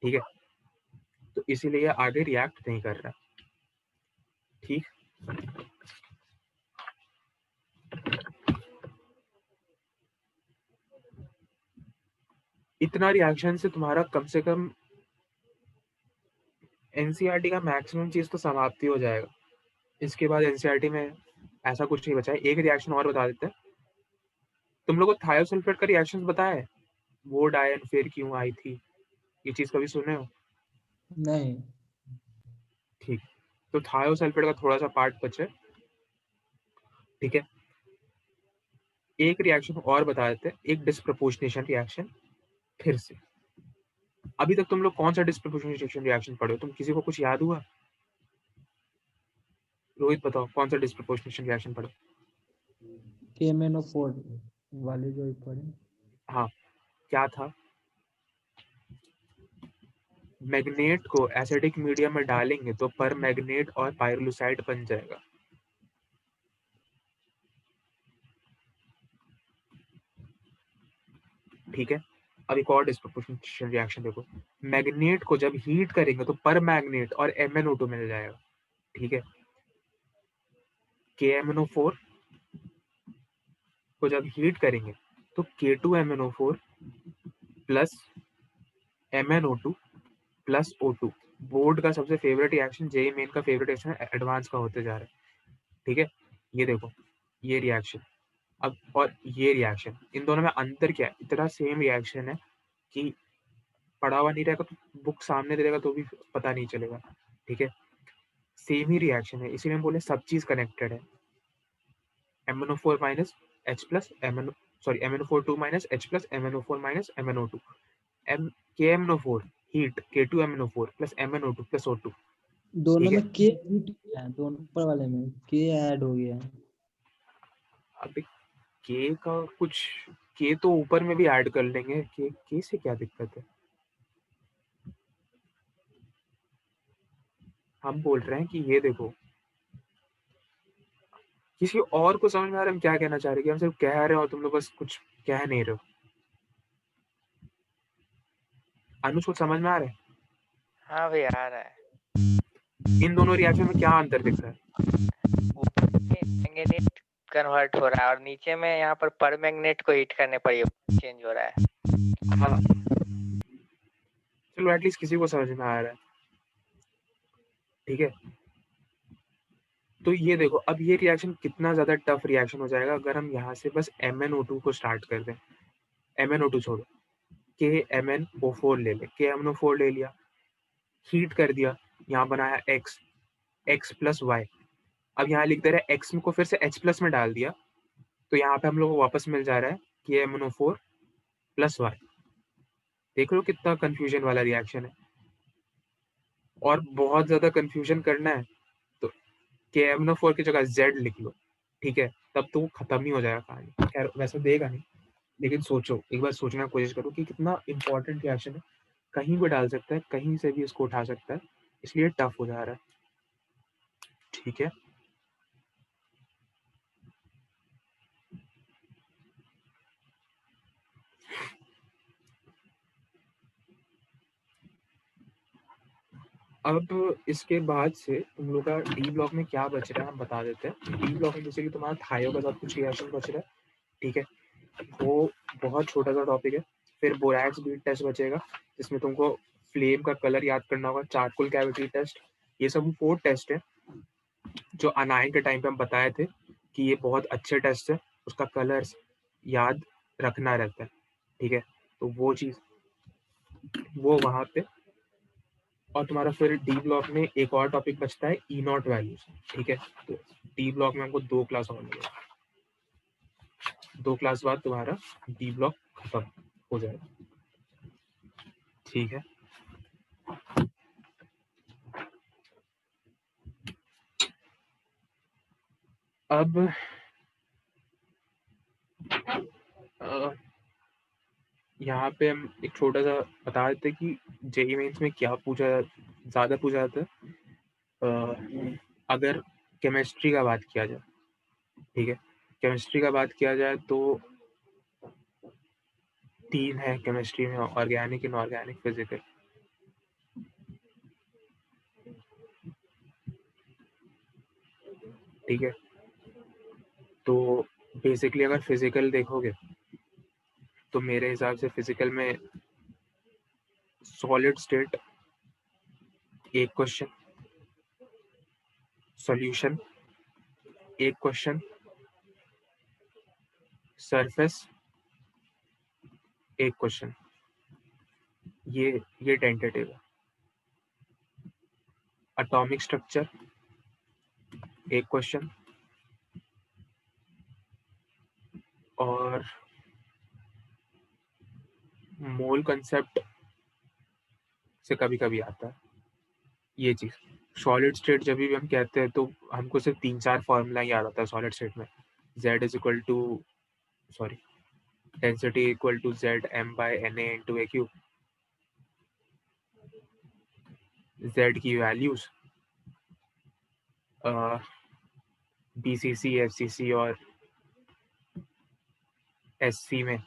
ठीक है, तो इसीलिए आगे रिएक्ट नहीं कर रहा। ठीक, इतना रिएक्शन से तुम्हारा कम से कम एनसीईआरटी का मैक्सिमम चीज तो समाप्ति हो जाएगा। इसके बाद एनसीईआरटी में ऐसा कुछ नहीं बचा है। एक रिएक्शन और बता देते हैं, तुम लोगों को थायोसल्फेट का रिएक्शन बताया है, वो डायन फिर क्यों आई थी, ये चीज कभी सुने हो? नहीं। ठीक, तो थायोसल्फेट का थोड़ा सा पार्ट बचे। ठीक है, एक रिएक्शन और बता देते हैं, एक डिस्प्रपोर्शनेशन रिएक्शन। फिर से अभी तक तुम लोग कौन सा डिस्प्रपोर्शनेशन रिएक्शन पढ़े हो? तुम किसी को कुछ याद हुआ? रोहित बताओ, कौन सा डिस्प्रपोर्शनेशन रिएक्शन पढ़े? KMnO4 वाले जो पढ़े। हाँ, क्या था? मैग्नेट को एसिडिक मीडियम में डालेंगे तो पर मैग्नेट और पाइरोलुसाइड बन जाएगा। ठीक है, अब एक और डिस्प्रपोर्शनेशन रिएक्शन देखो, मैग्नेट को जब हीट करेंगे तो पर मैग्नेट और MnO2 मिल जाएगा। ठीक है, KMnO4 को जब हीट करेंगे तो K2MnO4 plus MnO2 plus O2। Board का सबसे फेवरेट रिएक्शन, जेई मेन का फेवरेट रिएक्शन, एडवांस का होते जा रहा है। ठीक है, ये देखो, ये रिएक्शन, अब और ये रिएक्शन, इन दोनों में अंतर क्या है? इतना सेम रिएक्शन है कि पढ़ा हुआ नहीं रहेगा तो बुक सामने दे देगा तो भी पता नहीं चलेगा। ठीक है, सेम ही रिएक्शन है, इसीलिए हम बोले सब चीज कनेक्टेड है। MnO4 minus H plus MnO4 2 minus H plus MnO4 minus MnO2, KMnO4 heat K2MnO4 plus MnO2 plus O2। दोनों ठीक है, में K है, दोनों ऊपर वाले में K ऐड हो गया है। अब K का कुछ, के तो ऊपर में भी ऐड कर लेंगे, के से क्या दिक्कत है। हम बोल रहे हैं कि ये देखो, किसी और को समझ में आ रहा है हम क्या कहना चाह रहे हैं, कि हम सिर्फ कह रहे हो और तुम लोग बस कुछ कह नहीं रहे हो। अनुज को समझ में आ रहा है हाँ भैया आ रहा है। इन दोनों रिएक्शन में क्या अंतर दिख रहा है? ऊपर में मैंगनीज कन्वर्ट हो रहा है और नीचे में यहाँ पर परमैंगनेट को हीट करने पर ये चेंज हो रहा है। हाँ चलो एटलीस्ट किसी को समझ में आ रहा है, ठीक है। तो ये देखो अब ये रिएक्शन कितना ज्यादा टफ रिएक्शन हो जाएगा अगर हम यहाँ से बस MnO2 को स्टार्ट कर दें। MnO2 छोड़ो, KMnO4 ले ले, KMnO4 ले लिया, हीट कर दिया, यहाँ बनाया X प्लस वाई। अब यहाँ लिख दे रहा है X को फिर से H प्लस में डाल दिया, तो यहाँ पे हम लोग को वापस मिल जा रहा है KMnO4 प्लस वाई। देख लो कितना कंफ्यूजन वाला रिएक्शन है, और बहुत ज्यादा कंफ्यूजन करना है तो KMnO4 की जगह Z लिख लो, ठीक है, तब तो वो खत्म ही हो जाएगा कहानी। खैर वैसे देगा नहीं, लेकिन सोचो, एक बार सोचने की कोशिश करो कि कितना इंपॉर्टेंट रिएक्शन है, कहीं भी डाल सकता है, कहीं से भी इसको उठा सकता है, इसलिए टफ हो जा रहा है, ठीक है। अब इसके बाद से तुम लोग का डी ब्लॉक में क्या बच रहा है हम बता देते हैं। डी ब्लॉक में जैसे कि तुम्हारा थायो के साथ कुछ रिएक्शन बच रहा है, ठीक है, वो बहुत छोटा सा टॉपिक है। फिर बोरैक्स बीट टेस्ट बचेगा, जिसमें तुमको फ्लेम का कलर याद करना होगा, चारकोल कैविटी टेस्ट, ये सब 4 टेस्ट है जो अनायन के टाइम पे हम बताए थे कि ये बहुत अच्छे टेस्ट है, उसका कलर्स याद रखना रहता है, ठीक है। तो वो चीज वो वहां पे, और तुम्हारा फिर डी ब्लॉक में एक और टॉपिक बचता है ई नॉट वैल्यूज, ठीक है। तो डी ब्लॉक में हमको 2 क्लास और मिलेगा, 2 क्लास बाद तुम्हारा डी ब्लॉक खत्म हो जाएगा, ठीक है। अब यहाँ पे हम एक छोटा सा बता देते कि जेईई मेंस में क्या ज्यादा पूछा जाता है। अगर केमिस्ट्री का बात किया जाए, ठीक है, केमिस्ट्री का बात किया जाए तो 3 है केमिस्ट्री में, ऑर्गेनिक, इनऑर्गेनिक, फिजिकल, ठीक है। तो बेसिकली अगर फिजिकल देखोगे तो मेरे हिसाब से फिजिकल में सॉलिड स्टेट एक क्वेश्चन, सॉल्यूशन एक क्वेश्चन, सरफेस एक क्वेश्चन, ये टेंटेटिव है। एटॉमिक स्ट्रक्चर एक क्वेश्चन, और मोल कंसेप्ट से कभी कभी आता है ये चीज। सॉलिड स्टेट जब भी हम कहते हैं तो हमको सिर्फ 3-4 फॉर्मूला याद आता है सॉलिड स्टेट में। Z is equal to, sorry, density equal to Z m/Na into AQ, Z की वैल्यूज BCC, FCC और SC में,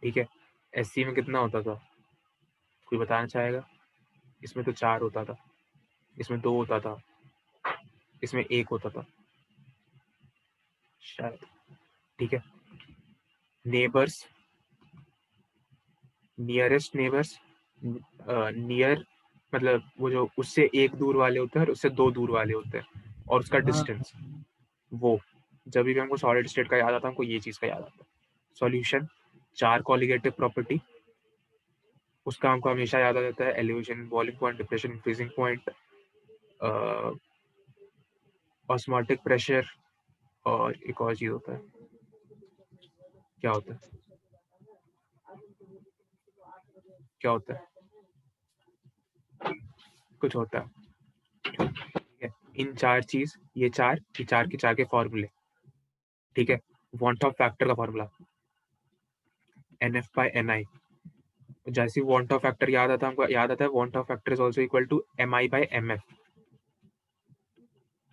ठीक है। SC में कितना होता था, कोई बताना चाहेगा? इसमें तो 4 होता था, इसमें 2 होता था, इसमें 1 होता था शायद, ठीक है। नेबर्स, नियरेस्ट नेबर्स, नियर मतलब वो जो उससे 1 दूर वाले होते हैं और उससे 2 दूर वाले होते हैं, और उसका हाँ। डिस्टेंस, वो जब भी हमको सॉलिड स्टेट का याद आता है हमको ये चीज का याद आता है। सॉल्यूशन, 4 कॉलिगेटिव प्रॉपर्टी, उसका हमको हमेशा याद आ जाता है, elevation, boiling point, depression, freezing point, osmotic pressure, और एक और चीज होता है, क्या होता है, क्या होता है, कुछ होता है, ठीक है। इन 4 चीज, ये 4 के 4 के फॉर्मूले, ठीक है। वांट ऑफ फैक्टर का फॉर्मूला, NF by NI। जैसे वांट ऑफ फैक्टर याद आता है, हमको याद आता है van't Hoff factor is also equal to MI by MF।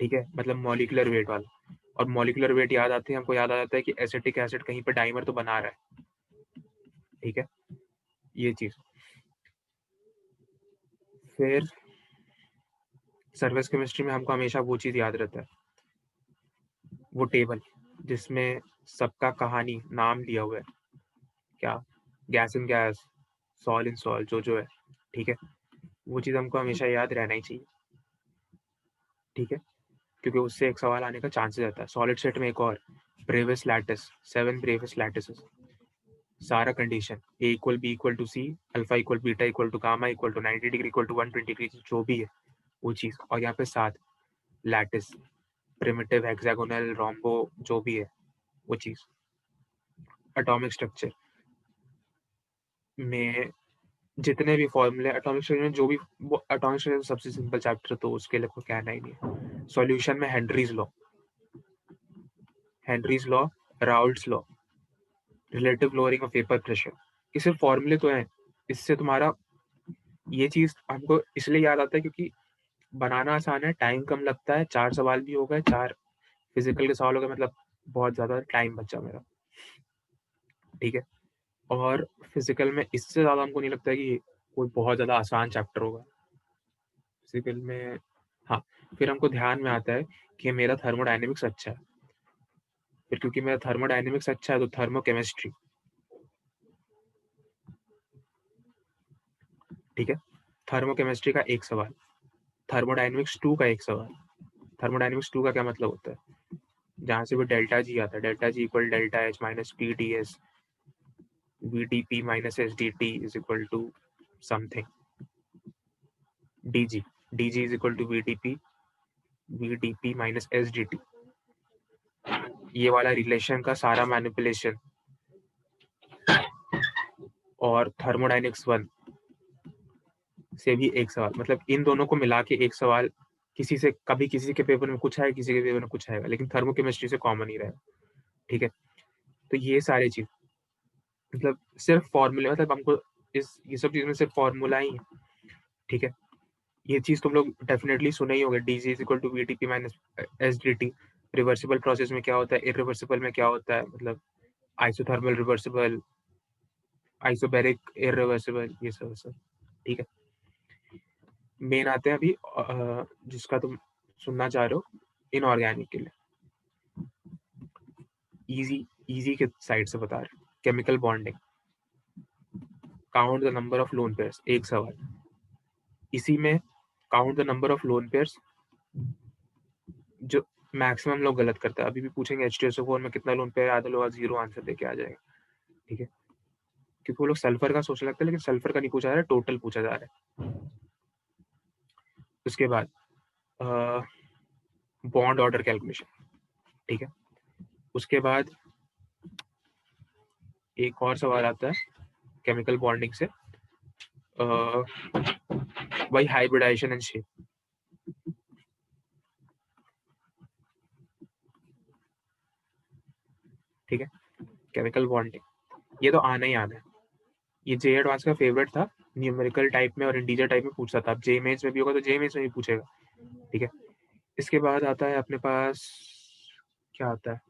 ठीक है, मतलब मॉलिक्यूलर वेट वाला। और मॉलिक्यूलर वेट याद आते हैं, हमको याद आ जाता है कि एसिटिक एसिड कहीं पे डाइमर तो बना रहा है। ठीक है, ये चीज। फिर सर्फेस केमिस्ट्री में हमको हमेशा वो चीज याद रहता है, वो टेबल जिसमें सबका कहानी नाम दिया हुआ है, क्या gas in gas, sol in sol, जो है। ठीक है, वो चीज हमको हमेशा याद रहना ही चाहिए। ठीक है, क्योंकि उससे एक सवाल आने का चांसेस रहता है। सॉलिड स्टेट में एक और ब्रेविस लैटिस, 7 ब्रेविस लैटिसेस, सारा condition A equal B equal to C, alpha equal beta equal to gamma equal to 90 degree equal to 120 degree, जो भी है वो चीज। और यहाँ पे 7 लैटिस, प्रिमिटिव, हेक्सागोनल, रोम्बो, जो भी है वो चीज। एटॉमिक स्ट्रक्चर में जितने भी फॉर्मूले, एटॉमिक स्ट्रक्चर में जो भी, वो एटॉमिक स्ट्रक्चर सबसे सिंपल चैप्टर, तो उसके लिए कोई कहना ही नहीं है। सॉल्यूशन में Henry's law, Raoult's law, relative lowering of vapour pressure, ये सिर्फ फॉर्मूले तो हैं। इससे तुम्हारा ये चीज हमको इसलिए याद आता है क्योंकि बनाना आसान है, टाइम कम लगता है, 4 सवाल भी हो गए, 4 फिजिकल के सवाल हो गए, मतलब बहुत ज्यादा टाइम बचा मेरा। ठीक है, और फिजिकल में इससे ज्यादा हमको नहीं लगता है कि कोई बहुत ज्यादा आसान चैप्टर होगा फिजिकल में। हाँ, फिर हमको ध्यान में आता है कि मेरा थर्मोडायनेमिक्स अच्छा है। फिर क्योंकि मेरा थर्मोडायनेमिक्स अच्छा है तो थर्मोकेमिस्ट्री। ठीक है, थर्मोकेमिस्ट्री का एक सवाल, थर्मोडायनेमिक्स 2 का एक सवाल। थर्मोडायनेमिक्स 2 का क्या मतलब होता है, जहां से भी डेल्टा जी आता है, delta G equal delta H minus P D S VdP minus SdT is equal to something dg is equal to VdP minus SdT। ये वाला रिलेशन का सारा मैनिपुलेशन। और थर्मोडायनेमिक्स 1 से भी एक सवाल, मतलब इन दोनों को मिला के एक सवाल किसी से, कभी किसी के पेपर में कुछ आएगा, किसी के पेपर में कुछ आएगा, लेकिन थर्मोकेमिस्ट्री से कॉमन ही रहेगा। ठीक है, तो ये सारी चीज, मतलब सिर्फ फॉर्मूले, मतलब हमको ये सब चीज में सिर्फ फॉर्मूला ही है। ठीक है, ये चीज तुम लोग डेफिनेटली सुने ही होंगे, dg is equal to VdP minus SdT। Reversible process में क्या होता है, इरिवर्सिबल में क्या होता है, मतलब आइसोथर्मल रिवर्सिबल, आइसोबैरिक इरिवर्सिबल, ये सब। ठीक है, मेन आते हैं अभी जिसका तुम सुनना चाह रहे हो, इनऑर्गेनिक के लिए। इजी के साइड से बता रहे, chemical bonding, count the number of lone pairs, एक सवाल। इसी में count the number of lone pairs, जो मैक्सिमम लोग गलत करते हैं। अभी भी पूछेंगे H2SO4 में कितना लोन पेयर, आधा लोग 0 आंसर देके आ जाएगा। ठीक है, क्योंकि वो लोग सल्फर का सोचने लगते हैं, लेकिन सल्फर का नहीं पूछा जा रहा है, टोटल पूछा जा रहा है। उसके बाद बॉन्ड ऑर्डर कैलकुलेशन। ठीक है, उसके बाद एक और सवाल आता है केमिकल बॉन्डिंग से, वही हाइब्रिडाइजेशन एंड शेप। ठीक है, केमिकल बॉन्डिंग ये तो आना ही आना है। ये जे एडवांस का फेवरेट था, न्यूमेरिकल टाइप में और इंटीजर टाइप में पूछता था। अब जे मेंस में भी होगा तो जे मेंस में भी पूछेगा। ठीक है, इसके बाद आता है अपने पास, क्या आता है,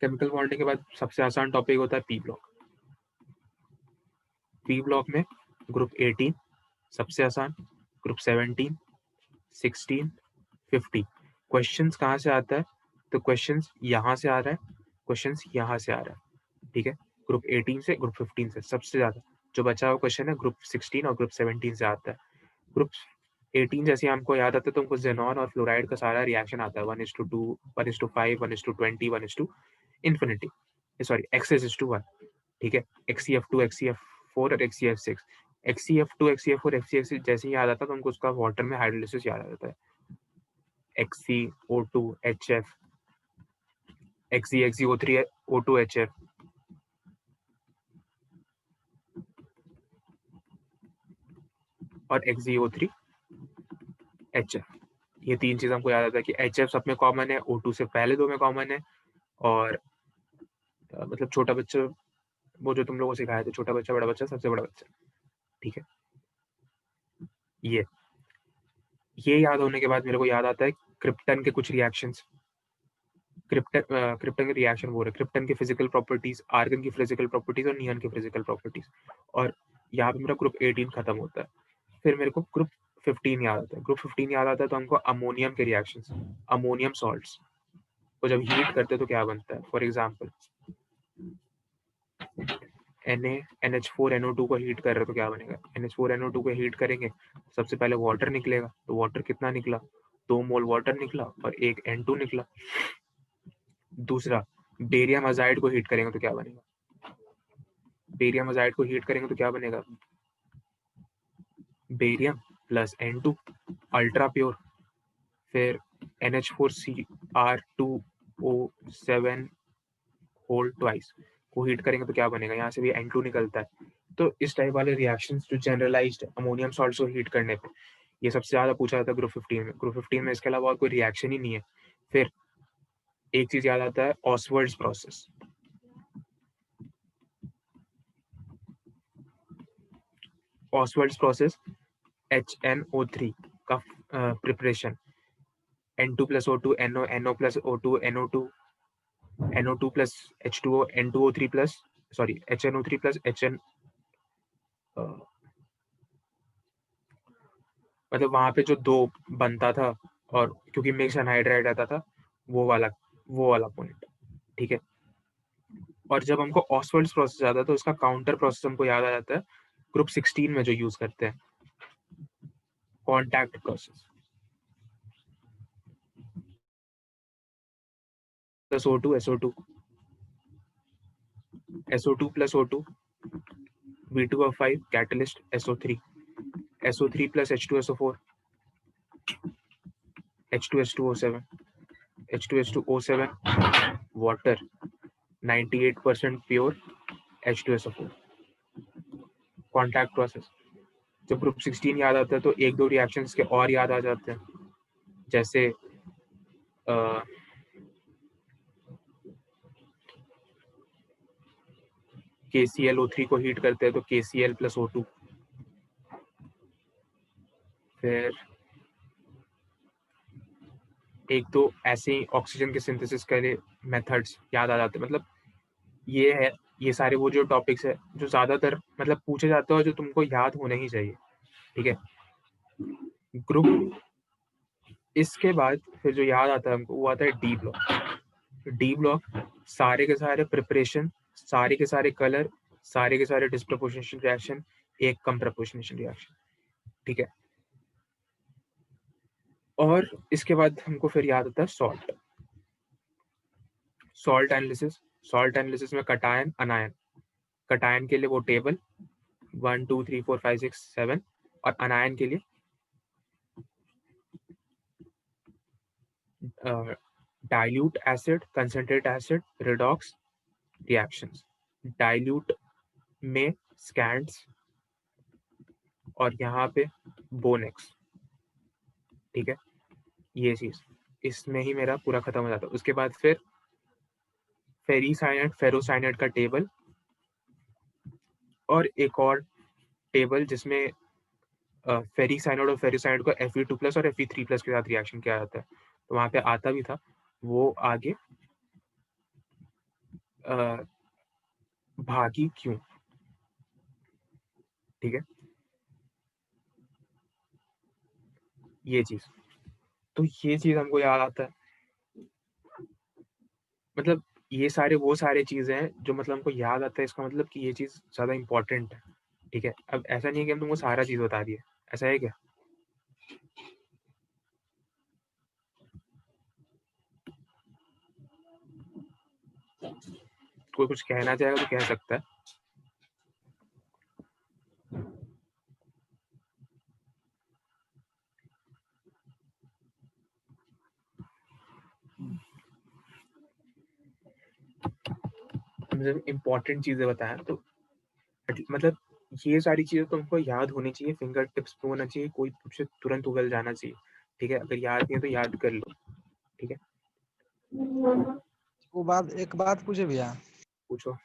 केमिकल बॉन्डिंग के बाद सबसे आसान टॉपिक होता है पी ब्लॉक। पी ब्लॉक में ग्रुप 18 सबसे आसान, ग्रुप 17, 16, 50। क्वेश्चंस कहाँ से आता है, तो क्वेश्चंस यहाँ से आ रहा है, क्वेश्चंस यहाँ से आ रहा है। ठीक है, ग्रुप 18 से, ग्रुप 15 से सबसे ज्यादा जो बचा हुआ क्वेश्चन है ग्रुप 16 और ग्रुप 17 से आता है। ग्रुप 18 जैसे हमको याद आता है तो हमको जेनॉन और फ्लोराइड का सारा रिएक्शन आता है, 1:2, 1:5, 1:20, 1:infinity, सॉरी x:1। ठीक है, XeF2, XeF4 और XeF6। XeF2, XeF4, XeF6 जैसे ही याद आता है तो हमको उसका वाटर में हाइड्रोलिसिस याद आ जाता है, XeO2 HF, XeO3 O2 HF। और XeO3 HF, ये तीन चीज हमको याद आता है कि HF सब में कॉमन है, O2 से पहले दो में कॉमन है, और मतलब छोटा बच्चा, वो जो तुम लोगों को सिखाया था, छोटा बच्चा, बड़ा बच्चा, सबसे बड़ा बच्चा, ठीक है। ये याद होने के बाद मेरे को याद आता है क्रिप्टन के कुछ रिएक्शंस। क्रिप्टन के रिएक्शन वो रहे, क्रिप्टन की फिजिकल प्रॉपर्टीज, आर्गन की फिजिकल प्रॉपर्टीज और नियन की फिजिकल प्रॉपर्टीज। और यहाँ पे मेरा ग्रुप 18 खत्म होता है। फिर मेरे को ग्रुप 15 याद आता है। ग्रुप 15 याद आता है तो हमको अमोनियम के रिएक्शंस, अमोनियम सॉल्ट्स को जब हीट करते हैं तो क्या बनता है। फॉर एग्जाम्पल NH4NO2 को हीट कर रहे हो तो क्या बनेगा। NH4NO2 को हीट करेंगे, सबसे पहले वाटर निकलेगा। तो वाटर कितना निकला, 2 मोल वाटर निकला और 1 N2 निकला। दूसरा, बेरियम अजाइड को हीट करेंगे तो क्या बनेगा। बेरियम अजाइड को हीट करेंगे तो क्या बनेगा, barium plus N2 ultra pure. फिर NH4Cr2O7 होल ट्वाइस को हीट करेंगे तो क्या बनेगा, यहाँ से भी N2 निकलता है। तो इस टाइप वाले रिएक्शंस जो जनरलाइज्ड अमोनियम सॉल्ट्स को हीट करने पे, ये सबसे ज्यादा पूछा जाता है ग्रुप 15 में। ग्रुप 15 में इसके अलावा और कोई रिएक्शन ही नहीं है। फिर एक चीज याद आता है, ऑसवर्ड्स प्रोसेस। ऑसवर्ड्स प्रोसेस HNO3 का preparation, N2 plus O2 NO, NO plus O2 NO2, NO2 plus H2O, N2O3 plus HNO3 plus HN, मतलब वहां पे जो 2 बनता था और क्योंकि मिक्स एनहाइड्राइड रहता था, वो वाला पॉइंट, ठीक है। और जब हमको ऑसवर्ड्स प्रोसेस आता है तो उसका काउंटर प्रोसेस हमको याद आ जाता है ग्रुप 16 में जो यूज करते हैं, contact process. Plus O2 SO2, SO2 plus O2 V2O5 catalyst SO3, SO3 plus H2SO4 H2H2O7, H2H2O7 water 98% pure H2SO4, contact process. जब ग्रुप 16 याद आता है तो एक दो रिएक्शंस के और याद आ जाते हैं, जैसे KClO3 को हीट करते हैं तो KCl plus O2। फिर एक तो ऐसे ही ऑक्सीजन के सिंथेसिस के लिए मेथड्स याद आ जाते हैं। मतलब ये है, ये सारे वो जो टॉपिक्स है जो ज्यादातर मतलब पूछे जाते हैं और जो तुमको याद होने ही चाहिए, ठीक है। ग्रुप, इसके बाद फिर जो याद आता है हमको वो आता है डी ब्लॉक। डी ब्लॉक सारे के सारे प्रिपरेशन, सारे के सारे कलर, सारे के सारे डिस्प्रपोर्शनेशन रिएक्शन, एक कम प्रपोर्शनेशन रिएक्शन, ठीक है। और इसके बाद हमको फिर याद आता है सॉल्ट। सॉल्ट एनालिसिस में कटायन अनायन, कटायन के लिए वो टेबल 1 2 3 4 5 6 7 और अनायन के लिए dilute acid, concentrate acid, redox reactions. Dilute में स्कैंड्स और यहाँ पे बोनेक्स, ठीक है। ये चीज इसमें ही मेरा पूरा खत्म हो जाता है। उसके बाद फिर फेरीसाइनाइड, फेरोसाइनाइड का टेबल और एक और टेबल जिसमें फेरीसाइनाइड और फेरोसाइनाइड को Fe2+ और Fe3+ के साथ रिएक्शन किया जाता है। तो वहां पे आता भी था, वो आगे भागी क्यों, ठीक है। ये चीज, तो ये चीज हमको याद आता है। मतलब ये सारे वो सारे चीजें हैं जो मतलब हमको याद आता है। इसका मतलब कि ये चीज ज्यादा इंपॉर्टेंट है, ठीक है। अब ऐसा नहीं है कि हम तुमको सारा चीज बता दिए, ऐसा है क्या। कोई कुछ कहना चाहेगा तो कह सकता है। मतलब इम्पोर्टेंट चीजें बताया तो मतलब ये सारी चीजें तुमको याद होनी चाहिए, फिंगर टिप्स पे होना चाहिए, कोई पूछे तुरंत उगल जाना चाहिए, ठीक है। अगर याद नहीं है तो याद कर लो, ठीक है। वो बात, एक बात पूछे भैया, पूछो।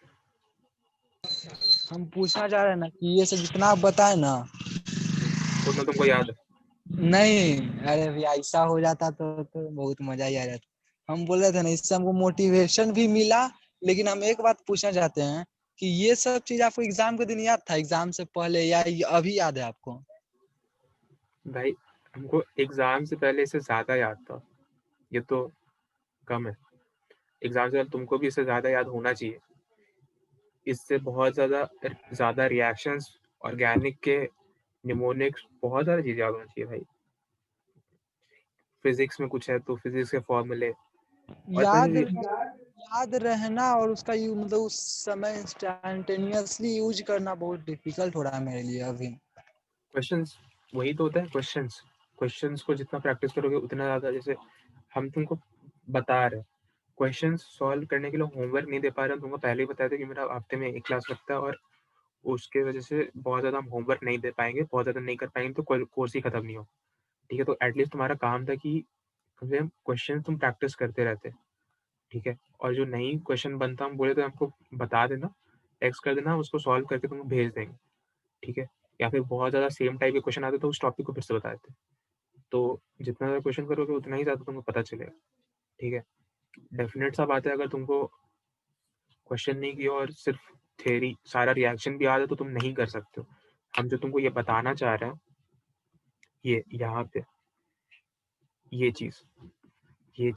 हम पूछना चाह रहे हैं ना कि ये सब जितना आप बताए ना, उतना तुमको याद है? नहीं अरे भैया ऐसा हो जाता तो बहुत मजा ही आ जाता। हम बोल रहे थे ना, इससे हमको मोटिवेशन भी मिला। लेकिन हम एक बात पूछना चाहते हैं कि ये सब चीज आपको एग्जाम के दिन याद था, एग्जाम से पहले, या ये अभी याद है आपको? भाई हमको एग्जाम से पहले इससे ज्यादा याद था, ये तो कम है। एग्जाम से पहले तुमको भी इससे ज्यादा याद होना चाहिए। इससे बहुत ज्यादा रिएक्शंस, ऑर्गेनिक के, निमोनिक्स, बहुत सारी चीजें याद होनी चाहिए भाई। फिजिक्स में कुछ है तो फिजिक्स के फॉर्मूले और याद पहले याद रहना और उसका मतलब उस समय इंस्टेंटेनियसली यूज करना बहुत डिफिकल्ट हो रहा है मेरे लिए अभी। क्वेश्चंस, वही तो होता है क्वेश्चंस को जितना प्रैक्टिस करोगे उतना ज्यादा, जैसे हम तुमको बता रहे हैं क्वेश्चंस सॉल्व करने के लिए होमवर्क नहीं दे पा रहे हैं, तुमको पहले ही बताया था कि मेरा हफ्ते में 1 क्लास लगता है और उसके वजह से बहुत ज़्यादा हम होमवर्क नहीं दे पाएंगे, बहुत ज़्यादा नहीं कर पाएंगे तो कोर्स ही खत्म नहीं हो। ठीक है, तो एटलीस्ट तुम्हारा काम था कि कम से कम क्वेश्चन तुम प्रैक्टिस करते रहते। ठीक है, और जो नई क्वेश्चन बनता हम बोले तो हमको बता देना, टेक्स्ट कर देना, उसको सॉल्व करके तुमको भेज देंगे। ठीक है, या फिर बहुत ज़्यादा सेम टाइप के क्वेश्चन आते तो उस टॉपिक को फिर से बता देते। तो जितना ज़्यादा क्वेश्चन करोगे उतना ही ज़्यादा तुमको पता चलेगा। ठीक है, डेफिनेट सा बात है, अगर तुमको क्वेश्चन नहीं किया और सिर्फ थ्योरी सारा रिएक्शन भी याद है तो तुम नहीं कर सकते हो। हम जो तुमको ये बताना चाह रहे हैं, ये यहाँ पे ये चीज़ ये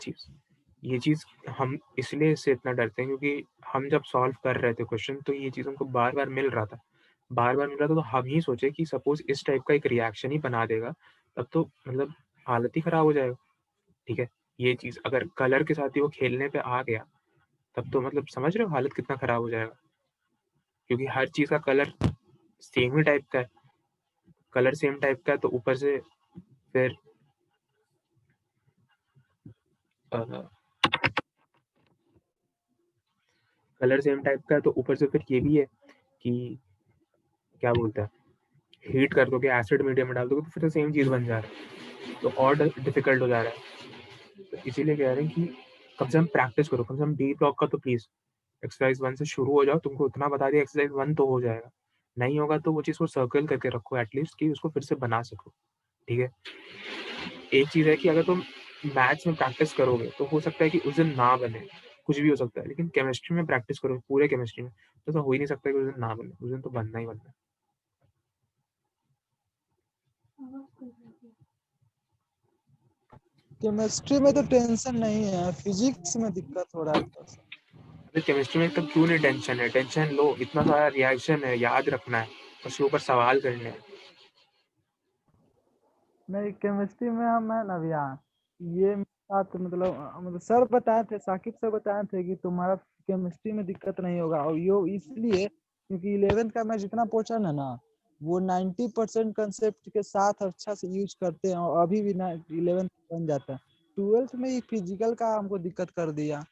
चीज़ हम इसलिए इससे इतना डरते हैं क्योंकि हम जब सॉल्व कर रहे थे क्वेश्चन तो ये चीज़ हमको बार-बार मिल रहा था। बार-बार मिल रहा था तो हम ही सोचे कि सपोज़ इस टाइप का एक रिएक्शन ही बना देगा, तब तो मतलब हालत ही खराब हो जाएगा। ठीक है, ये चीज़ अगर कलर के साथ ही वो खेलने पे आ गया, तब तो मतलब समझ रहे हो हालत कितना खराब हो जाएगा। क्योंकि हर चीज़ का कलर सेम ही टाइप का है, कलर सेम टाइप का है तो ऊपर से फिर कलर सेम टाइप का है तो ऊपर से फिर ये भी है कि क्या बोलते हैं, हीट कर दोगे, एसिड मीडियम में डाल दोगे तो फिर सेम चीज़ बन जा रहा है, तो और डिफिकल्ट हो जा रहा है। तो इसीलिए कह रहे हैं कि कम से कम प्रैक्टिस करो, कम से कम डी ब्लॉक का तो प्लीज़ एक्सरसाइज 1 से शुरू हो जाओ। तुमको उतना बता दिया एक्सरसाइज 1 तो हो जाएगा, नहीं होगा तो वो चीज़ को सर्कल करके रखो एटलीस्ट कि उसको फिर से बना सको। ठीक है, एक चीज़ है कि अगर तुम मैथ्स में प्रैक्टिस करोगे तो हो सकता है कि उस दिन ना बने, कुछ भी हो सकता है, लेकिन केमिस्ट्री में प्रैक्टिस करो, पूरे केमिस्ट्री में, तो ऐसा हो ही नहीं सकता कि उस दिन ना बने, उस दिन तो बनना ही बनना है। केमिस्ट्री में तो टेंशन नहीं है, फिजिक्स में दिक्कत हो रहा है बस। अरे केमिस्ट्री में तब क्यों नहीं टेंशन है, टेंशन लो, इतना सारा रिएक्शन है, याद रखना है, उसके ऊपर सवाल करने हैं। नहीं केमिस्ट्री में हम है ना भैया, ये मेरे साथ मतलब सर बताए थे, साकिब सर बताए थे कि तुम्हारा केमिस्ट्री में दिक्कत नहीं होगा, और ये इसलिए क्योंकि 11th का मैं जितना पोर्शन है ना, वो 90% कंसेप्ट के साथ अच्छा से यूज करते हैं और अभी भी 11th बन जाता है। 12th में ही फिजिकल का हमको दिक्कत कर दिया।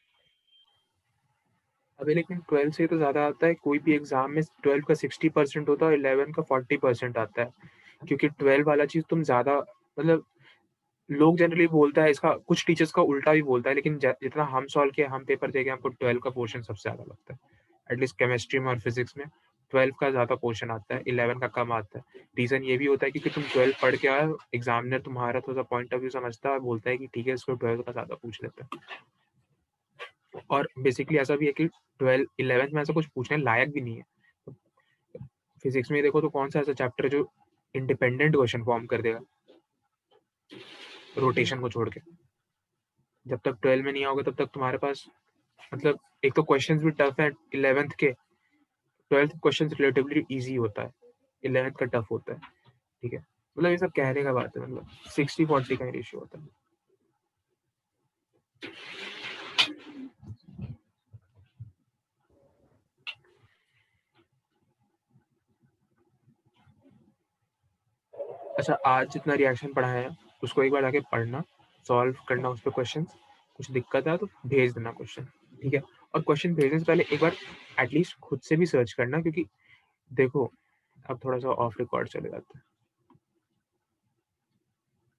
अभी लेकिन 12 से तो ज़्यादा आता है, कोई भी एग्जाम में 12 का 60% होता है और 11 का 40% आता है, क्योंकि 12 वाला चीज़ तुम ज़्यादा मतलब लोग जनरली बोलता है इसका, कुछ टीचर्स का उल्टा भी बोलता है, लेकिन जितना हम सॉल्व किया, हम पेपर देके हमको 12 का पोर्शन सबसे ज़्यादा लगता है, एटलीस्ट केमिस्ट्री में और फिजिक्स में 12 का ज़्यादा पोर्शन आता है, 11 का कम आता है। रीज़न ये भी होता है क्योंकि तुम 12 पढ़ के आए हो, एग्जामिनर तुम्हारा थोड़ा सा पॉइंट ऑफ व्यू समझता है और बोलता है कि ठीक है इसको 12 का ज़्यादा पूछ लेते हैं। और बेसिकली ऐसा भी है कि 12 11th में ऐसा कुछ पूछने लायक भी नहीं है। फिजिक्स में देखो तो कौन सा ऐसा चैप्टर जो इंडिपेंडेंट क्वेश्चन फॉर्म कर देगा रोटेशन को छोड़ के। जब तक 12 में नहीं आओगे तब तक तुम्हारे पास मतलब एक तो क्वेश्चंस भी टफ है 11th के, 12th क्वेश्चंस रिलेटिवली इजी होता है, 11th का टफ होता है। ठीक है, मतलब ये सब कहने का बात है, मतलब 60-40 का रेशियो होता है। अच्छा, आज जितना रिएक्शन पढ़ाया है उसको एक बार जाके पढ़ना, सॉल्व करना उस पर क्वेश्चन, कुछ दिक्कत है तो भेज देना क्वेश्चन। ठीक है, और क्वेश्चन भेजने से पहले एक बार एटलीस्ट खुद से भी सर्च करना, क्योंकि देखो अब थोड़ा सा ऑफ रिकॉर्ड चले जाते हैं।